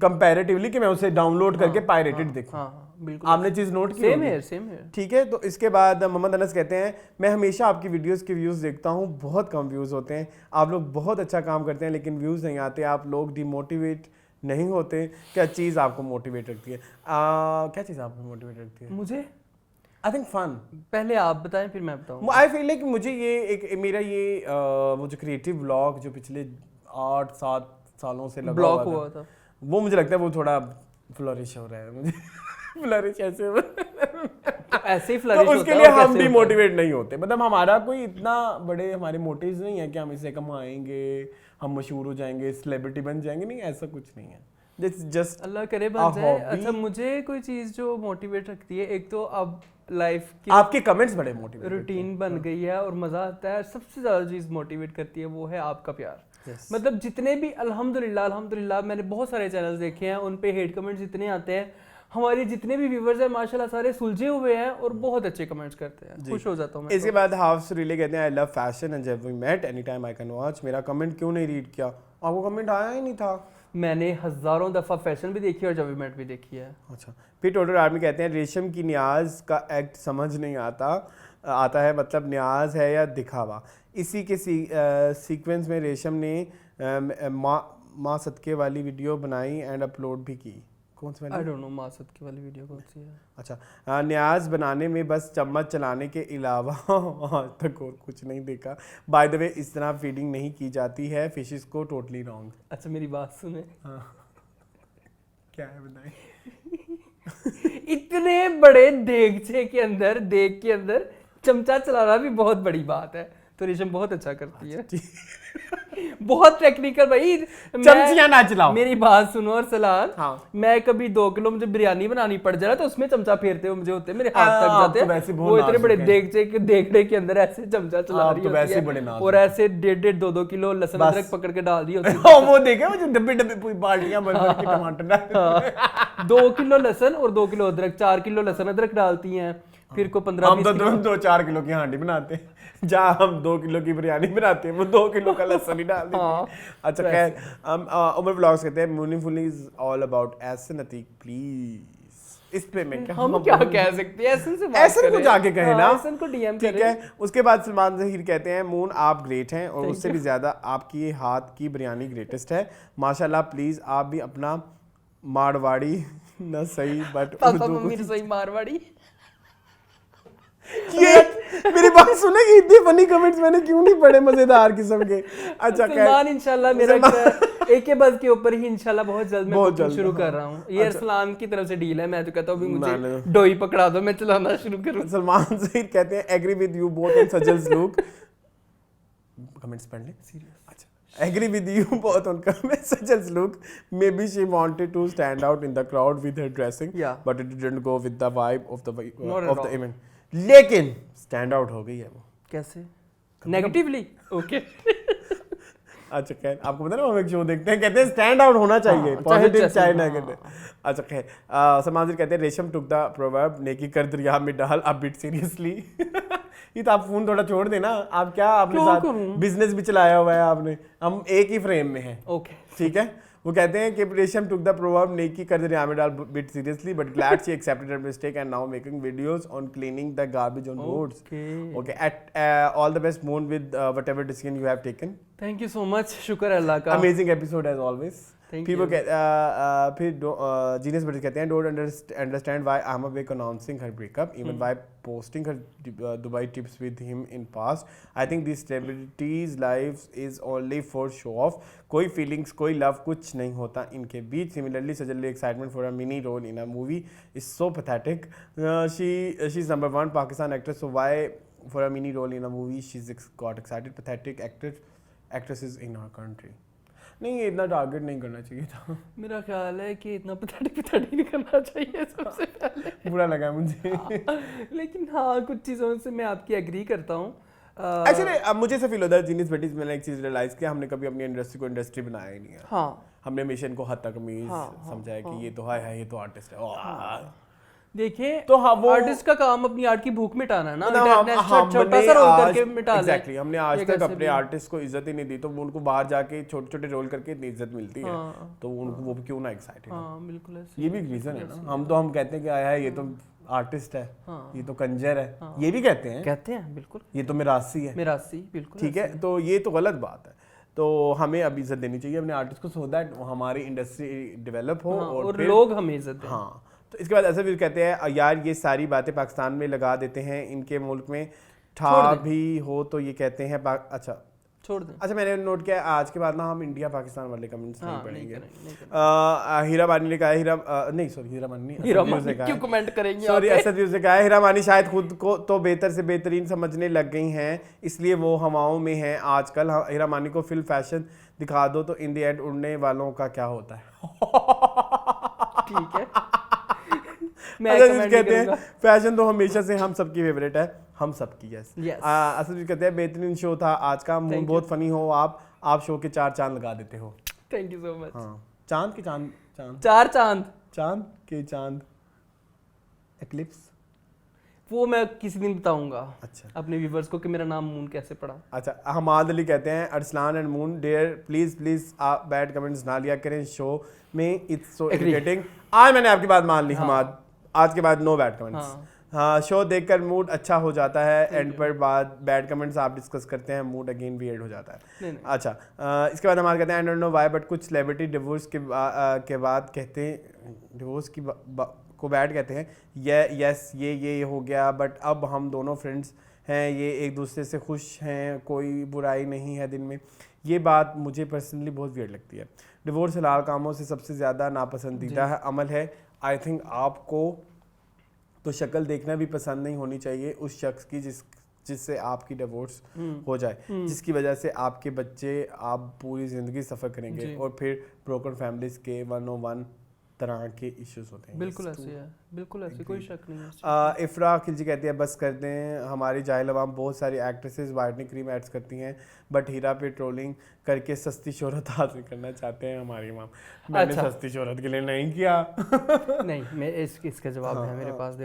कंपैरेटिवली कि मैं उसे डाउनलोड करके पायरेटेड देखूं।
बिल्कुल,
आपने चीज नोट की?
सेम है।
ठीक है, तो इसके बाद मोहम्मद अनस कहते हैं मैं हमेशा आपकी वीडियोस के व्यूज देखता हूं, बहुत कम व्यूज होते हैं। आप लोग बहुत अच्छा काम करते हैं, लेकिन व्यूज नहीं आते। आप लोग डिमोटिवेट नहीं होते। क्या चीज़ आपको मोटिवेट रखती है? क्या चीज़ आपको मोटिवेट रखती है?
मुझे
आई थिंक फन।
पहले आप बताएं फिर मैं बताऊं।
आई फील लाइक मुझे ये मेरा वो जो क्रिएटिव ब्लॉग जो पिछले 8-7 सालों से लगा हुआ था, वो मुझे लगता है वो थोड़ा फ्लरिश हो रहा है मुझे। फ्लरिश ऐसे
ही फ्लरिश
तो उसके लिए हम डिमोटिवेट नहीं होते। मतलब हमारा कोई इतना बड़े हमारे मोटिव्स नहीं है कि हम इसे कमाएंगे, हम मशहूर हो जाएंगे, सेलिब्रिटी बन जाएंगे। नहीं, ऐसा कुछ नहीं है। जस्ट
अल्लाह करे बन जाए। अच्छा, मुझे कोई चीज़ जो मोटिवेट रखती है, एक तो अब लाइफ की
आपके कमेंट्स बड़े मोटिवेट,
रूटीन बन गई है और मज़ा आता है। सबसे ज़्यादा चीज़ मोटिवेट करती है वो है आपका प्यार। मतलब जितने भी अल्हम्दुलिल्लाह मैंने बहुत सारे चैनल्स देखे हैं, उन पे हेट कमेंट्स जितने आते हैं, हमारे जितने भी व्यूवर्स हैं माशाल्लाह सारे सुलझे हुए हैं और बहुत अच्छे कमेंट्स करते हैं। खुश हो जाता हूं मैं।
इसके बाद हाफ रिले कहते हैं I love fashion and Jab we met any time I can watch. मेरा कमेंट क्यों नहीं रीड किया? आपको कमेंट आया ही नहीं था।
मैंने हज़ारों दफ़ा फैशन भी देखी और जब वी मेट भी देखी है।
अच्छा, फिर टोटल आर्मी कहते हैं रेशम की नियाज का एक्ट समझ नहीं आता। आता है, मतलब न्याज है या दिखावा। इसी के सीक्वेंस में रेशम ने माँ सदके वाली वीडियो बनाई एंड अपलोड भी की। कौन सी वाली?
आई डोंट नो माँ सदके वाली वीडियो कौन सी है।
अच्छा, न्याज बनाने में बस चम्मच चलाने के अलावा आज तक और कुछ नहीं देखा। बाय द वे इस तरह फीडिंग नहीं की जाती है फिशेस को, टोटली रॉन्ग।
अच्छा मेरी बात सुने।
हाँ क्या है बताएं।
इतने बड़े देगचे के अंदर चमचा चलाना भी बहुत बड़ी बात है। तो रेशम बहुत अच्छा करती है, बहुत टेक्निकल भाई।
चमचियां ना चलाओ।
मेरी बात सुनो और सलाम।
हाँ।
मैं कभी 2 किलो मुझे बिरयानी बनानी पड़ जाए तो उसमें चमचा फेरते हुए मुझे होते मेरे हाथ तक जाते
तो वैसे
हैं।
बहुत
वो इतने बड़े
नाजुक है।
देगचे के देखने के अंदर ऐसे चमचा चला रही
तो
होती
वैसे
है
बड़े नाजुक
और ऐसे 1.5 2 किलो लहसुन
बस।
अदरक पकड़ के डाल दी होती है।
वो देखे वो जो डब्बे डब्बे पूरी बाल्टियां भर भर के टमाटर डाल।
2 किलो लहसुन और 2 किलो अदरक, 4 किलो लहसुन अदरक डालती हैं, फिर को 15-20
हम तो 2-4 किलो की हांडी बनाते हैं, जहाँ हम 2 किलो की बिरयानी बनाते हैं वो 2 किलो का लहसुन ही डाल देते हैं। अच्छा खैर, उमर व्लॉग्स कहते हैं meaningfully is all about Ehsan Atiq please. इस पे मैं क्या
हम क्या कह सकते हैं, एहसन से बात
एहसन को
करें।
जाके कहे ना,
एहसन को डीएम
ठीक
करें।
है। उसके बाद सलमान ज़हीर कहते हैं मून आप ग्रेट हैं और उससे भी ज्यादा आपकी हाथ की बिरयानी ग्रेटेस्ट है माशाल्लाह। प्लीज आप भी अपना मारवाड़ी न सही बट
पापा मम्मी रसोई मारवाड़ी।
ये मेरी बात सुने कि इतने फनी कमेंट्स मैंने क्यों नहीं पढ़े, मजेदार किस्म के। अच्छा
सलमान इंशाल्लाह मेरा एक के बस के ऊपर ही इंशाल्लाह बहुत जल्द मैं
बहुत
कुकिंग
जल्द,
शुरू
हाँ।
कर रहा हूँ। ये
अच्छा।
सलमान की तरफ से डील है। मैं तो कहता हूँ अभी मुझे
मैंने-
डोई पकड़ा दो, मैं चलाना शुरू करूँ।
सलमान ज़हीर कहते हैं agree with you both on Sajal's look. Comments पढ़ ले सीरियस। अच्छा, agree with you both on Sajal's look, maybe she wanted to stand out in the crowd with her dressing
Yeah.
But it didn't go with the vibe of
Not
the
at all.
Event. लेकिन स्टैंड आउट हो गई है वो।
कैसे? नेगेटिवली? ओके।
अच्छा खैर, आपको पता है ना हम एक शो देखते हैं, कहते हैं स्टैंड आउट होना चाहिए,
हाँ,
पॉजिटिव
जैसे-
चाहे
हाँ।
नेगेटिव। अच्छा खैर, सलमान जी कहते हैं रेशम टुक द प्रोवर्ब नेकी कर दरिया में डाल अब बिट सीरियसली। ये तो आप फोन थोड़ा छोड़ देना, आप क्या आपने
क्यों
साथ
करूं?
बिजनेस भी चलाया हुआ है आपने, हम एक ही फ्रेम में हैं,
ओके।
ठीक है। वो कहते हैं कि रेशम टुक द प्रोवर्ब नेकी कर दरिया में डाल bit seriously but glad she accepted her mistake and now making videos on cleaning the garbage on roads. Okay, at all the best Moon with whatever decision you have taken.
Thank you so much, शुक्र अल्लाह का।
Amazing episode as always.
Thank
फिर वो
you.
फिर जीनियस बट कहते हैं don't understand why I am awake announcing her breakup even why posting her Dubai tips with him in past. I think this celebrities life is only for show off, कोई फीलिंग्स कोई लव कुछ नहीं होता इनके बीच। सिमिलरली सजली excitement for a mini role in a movie is so pathetic. She is number 1 Pakistan actress, so why for a mini role in a movie she is got excited. Pathetic actresses in our country. नहीं, ये इतना टारगेट नहीं करना चाहिए था।
मेरा ख्याल है कि इतना पथाटी नहीं करना चाहिए सबसे पहले।
बुरा लगा मुझे।
लेकिन हाँ, कुछ चीज़ों से मैं आपकी एग्री करता हूँ।
एक्चुअली अब मुझे ऐसा फील होता है जीनियस बेटीज, मैंने एक चीज रियलाइज किया, हमने कभी अपनी इंडस्ट्री को इंडस्ट्री बनाया ही नहीं है।
हाँ
हमने हमेशा इनको हद तक मीज
हाँ,
समझा है कि ये तो है ये तो आर्टिस्ट है।
देखिए,
तो हाँ, वो
आर्टिस्ट का काम अपनी आर्ट की भूख मिटाना है ना।
हमने
छोटा सा रोल करके मिटा ले।
एग्जैक्टली, हमने आज
ये
तक
कैसे
अपने
भी-
आर्टिस्ट को इज्जत ही नहीं दी, तो उनको बाहर जाके छोटे छोटे रोल करके इतनी इज्जत मिलती है,
हाँ,
तो उनको वो क्यों ना एक्साइटेड।
हाँ बिल्कुल ऐसे।
ये भी एक रीजन है ना। हम कहते हैं कि आया है ये तो आर्टिस्ट है,
हाँ।
ये तो कंजर है, ये भी कहते हैं,
कहते हैं बिल्कुल,
ये तो मिरासी है,
मिरासी, बिल्कुल
ठीक है। तो ये तो गलत बात है, तो हमें अब इज्जत देनी चाहिए अपने आर्टिस्ट को, सो दैट हमारी इंडस्ट्री डेवलप हो।
हाँ, और
फिर
लोग हमें इज्जत दें।
हाँ, तो इसके बाद ऐसा भी कहते हैं यार ये सारी बातें पाकिस्तान में लगा देते हैं, इनके मुल्क में ठा भी हो तो ये कहते हैं अच्छा
छोड़ दें।
अच्छा, मैंने नोट किया आज के बाद ना हम इंडिया पाकिस्तान वाले कमेंट्स नहीं
हाँ,
पढ़ेंगे।
नहीं करेंगे।
हीरा मानी ने कहा हीरा मानी
क्यों कमेंट करेंगे?
सॉरी, असद व्यूज ने कहा हीरा मानी शायद खुद को तो बेहतर से बेहतरीन समझने लग गई हैं, इसलिए वो हवाओं में हैं आजकल। हीरा मानी को फिल फैशन दिखा दो तो इन द एंड उड़ने वालों का क्या होता है।
ठीक है, मैं
असद
कमेंट
कहते हैं
करूंगा।
फैशन तो हमेशा से हम सबकी फेवरेट है, हम सबकी। Yes
Yes.
असद भी कहते हैं बेहतरीन शो था आज का, मून बहुत फनी हो आप शो के 4 चांद लगा देते हो।
Thank you so much.
हाँ, चांद के चांद
4 चांद,
चांद के चांद एक्लिप्स।
वो मैं किसी दिन बताऊंगा
अच्छा
अपने व्यूवर्स को कि मेरा नाम मून कैसे पड़ा।
अच्छा, हमाद अली कहते हैं Arsalan and Moon dare please आप बैड कमेंट्स ना लिया करें शो में, इट्स सो इरिटेटिंग। आज मैंने आपकी बात मान ली हमाद, आज के बाद नो बैड कमेंट्स। हाँ, शो देखकर मूड अच्छा हो जाता है, एंड पर बाद बैड कमेंट्स आप डिस्कस करते हैं, मूड अगेन वियर्ड हो जाता है। अच्छा, इसके बाद हमारे कहते हैं I don't know why but कुछ सेलिब्रिटी डिवोर्स के बाद कहते हैं, डिवोर्स की को बैड कहते हैं, यस ये हो गया, बट अब हम दोनों फ्रेंड्स हैं, ये एक दूसरे से खुश हैं, कोई बुराई नहीं है दिन में। ये बात मुझे पर्सनली बहुत वियर्ड लगती है। डिवोर्स हलाल कामों से सबसे ज़्यादा नापसंदीदा अमल है। आई थिंक आपको तो शक्ल देखना भी पसंद नहीं होनी चाहिए उस शख्स की जिससे आपकी डिवोर्स हो जाए, जिसकी वजह से आपके बच्चे आप पूरी ज़िंदगी सफ़र करेंगे और फिर ब्रोकन फैमिलीज़ के 101 तरह के इश्यूज होते हैं।
बिल्कुल ऐसे है, बिल्कुल ऐसे, कोई शक नहीं है।
इफ्रा खिलजी कहती है बस कर दें, हमारी जाहिल अवाम बहुत सारी एक्ट्रेसेस वाइटनिंग क्रीम एड्स करती हैं बट हीरा पे ट्रोलिंग करके सस्ती शोहरत हासिल करना चाहते हैं हमारी अवाम। मैंने सस्ती शोहरत के लिए नहीं किया।
नहीं, मैं इसका जवाब है मेरे पास।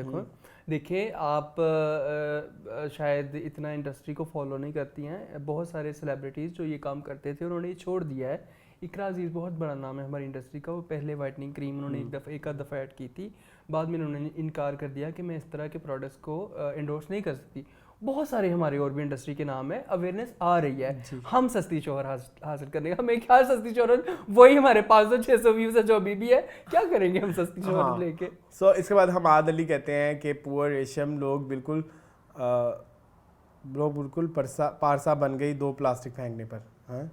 देखिए आप शायद इतना इंडस्ट्री को फॉलो नहीं करती हैं। बहुत सारे सेलिब्रिटीज़ जो ये काम करते थे उन्होंने ये छोड़ दिया है। इकरा अजीज़ बहुत बड़ा नाम है हमारी इंडस्ट्री का, वो पहले वाइटनिंग क्रीम उन्होंने एक दफ़ा ऐड की थी, बाद में उन्होंने इनकार कर दिया कि मैं इस तरह के प्रोडक्ट्स को इंडोर्स नहीं कर सकती। बहुत सारे हमारे और भी इंडस्ट्री के नाम है, अवेयरनेस आ रही है। हम सस्ती शोहरत हासिल करने का, हमें क्या सस्ती शोहरत, वही हमारे 500-600 व्यूज़ है जो अभी भी है, क्या करेंगे हम सस्ती शोहरत लेके।
सो इसके बाद हम आद अली कहते हैं कि पुअर रेशम लोग बिल्कुल पारसा बन गई 2 प्लास्टिक फेंकने पर। हाँ,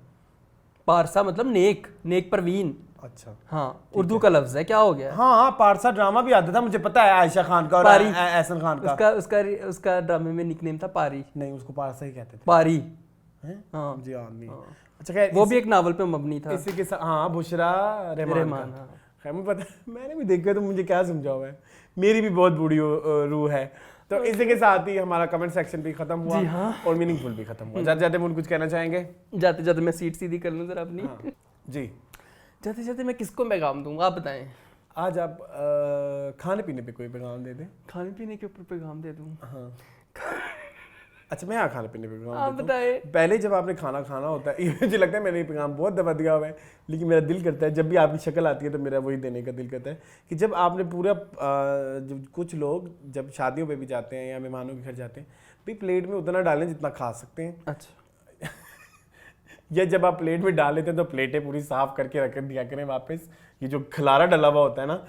पारसा
मतलब नेक परवीन।
अच्छा,
हाँ, उर्दू का लफ्ज है, क्या हो गया?
हाँ, पारसा ड्रामा भी आता था, मुझे पता है, आयशा खान का और एहसन खान का।
उसका ड्रामे में निकनेम था पारी।
नहीं, उसको पारसा ही कहते थे।
पारी,
हाँ जी, आदमी। अच्छा, खैर
वो भी एक नावल पे मबनी था।
इसी के साथ, हाँ, बुशरा रहमान। खैर मुझे पता, मैंने भी देखा, तो मुझे क्या समझा हुआ है, मेरी भी बहुत बुरी रूह है। तो इसी के साथ ही हमारा कमेंट सेक्शन भी खत्म हुआ। जी हाँ। और मीनिंगफुल भी खत्म हुआ। जाते जाते मुझे कुछ कहना चाहेंगे?
जाते जाते मैं सीट सीधी कर लूँ जरा अपनी।
हाँ। जी,
जाते जाते मैं किसको पैगाम दूंगा, आप बताएं।
आज आप खाने पीने पे कोई पैगाम दे दें।
खाने पीने के ऊपर पैगाम दे दूँ?
हाँ। अच्छा, मैं खाने पीने पे पैगाम
देता हूं। पहले
जब आपने खाना खाना होता है, मुझे लगता है मैंने ये पैगाम बहुत दफ़ा दिया हुआ है, लेकिन मेरा दिल करता है जब भी आपकी शक्ल आती है तो मेरा वही देने का दिल करता है कि जब आपने पूरा जब कुछ लोग जब शादियों पे भी जाते हैं या मेहमानों के घर जाते हैं, भाई प्लेट में उतना डालें जितना खा सकते हैं।
अच्छा।
या जब आप प्लेट में डाल लेते हैं तो प्लेटें पूरी साफ करके रख दिया करें वापस। ये जो खलारा डला हुआ होता है ना,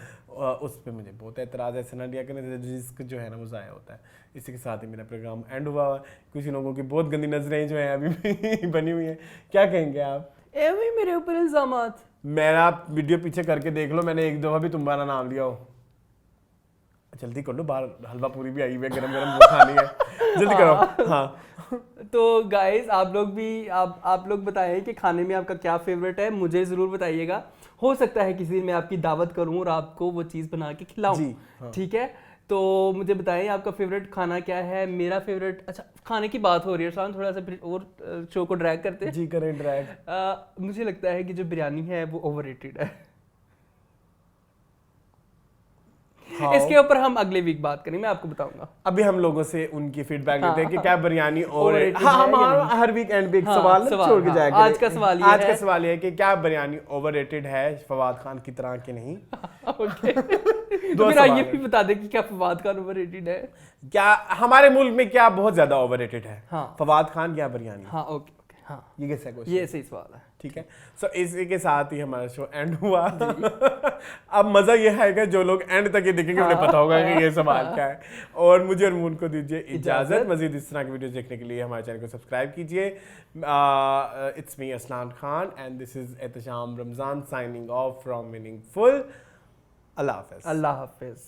उस पर मुझे बहुत एतराज़, ऐसे ना दिया करें, रिस्क जो है ना वो ज़ाया होता है। इसी के साथ ही मेरा प्रोग्राम एंड हुआ। कुछ लोगों की बहुत गंदी नजरें जो हैं अभी भी बनी हुई हैं, क्या कहेंगे आप?
मेरे ऊपर इल्जामात।
मेरा वीडियो पीछे करके देख लो, मैंने एक दफ़ा भी तुम्हारा नाम लिया हो। जल्दी कर लो, बाहर हलवा पूरी भी आई हुई है, गरम गरम वो खानी है, जल्दी करो। हाँ,
तो गाइस आप लोग भी आप लोग बताएं कि खाने में आपका क्या फेवरेट है, मुझे ज़रूर बताइएगा। हो सकता है किसी दिन मैं आपकी दावत करूं और आपको वो चीज़ बना के खिलाऊं।
हाँ।
ठीक है, तो मुझे बताएं आपका फेवरेट खाना क्या है। मेरा फेवरेट, अच्छा खाने की बात हो रही है शान, थोड़ा सा फिर और शो को ड्रैग करते हैं।
जी करें ड्रैग।
मुझे लगता है कि जो बिरयानी है वो ओवररेटेड है। इसके ऊपर हम अगले वीक बात करेंगे, मैं आपको बताऊंगा।
अभी हम लोगों से उनकी फीडबैक लेते हैं कि क्या बिरयानी ओवररेटेड है। हम हर वीक एंड पे एक सवाल छोड़ के जाएंगे।
आज का सवाल ये
है कि क्या बिरयानी ओवररेटेड है फवाद खान की तरह कि नहीं।
ओके, तो फिर ये भी बता दें कि क्या फवाद खान ओवररेटेड है,
क्या हमारे मुल्क में क्या बहुत ज्यादा ओवररेटेड है,
हाँ।
फवाद खान या बिरयानी।
हाँ, ओके, हाँ,
ये कैसा क्वेश्चन?
ये सही सवाल है।
ठीक है, सो इसी के साथ ही हमारा शो एंड हुआ। अब मजा ये है कि जो लोग एंड तक ये देखेंगे उन्हें पता होगा कि ये सवाल क्या है। और मुझे और मून को दीजिए इजाजत। मजीद इस तरह की वीडियोस देखने के लिए हमारे चैनल को सब्सक्राइब कीजिए। It's me Aslan Khan and this is Ehtesham Ramzan signing off from meaningful. Allah Hafiz.
Allah Hafiz.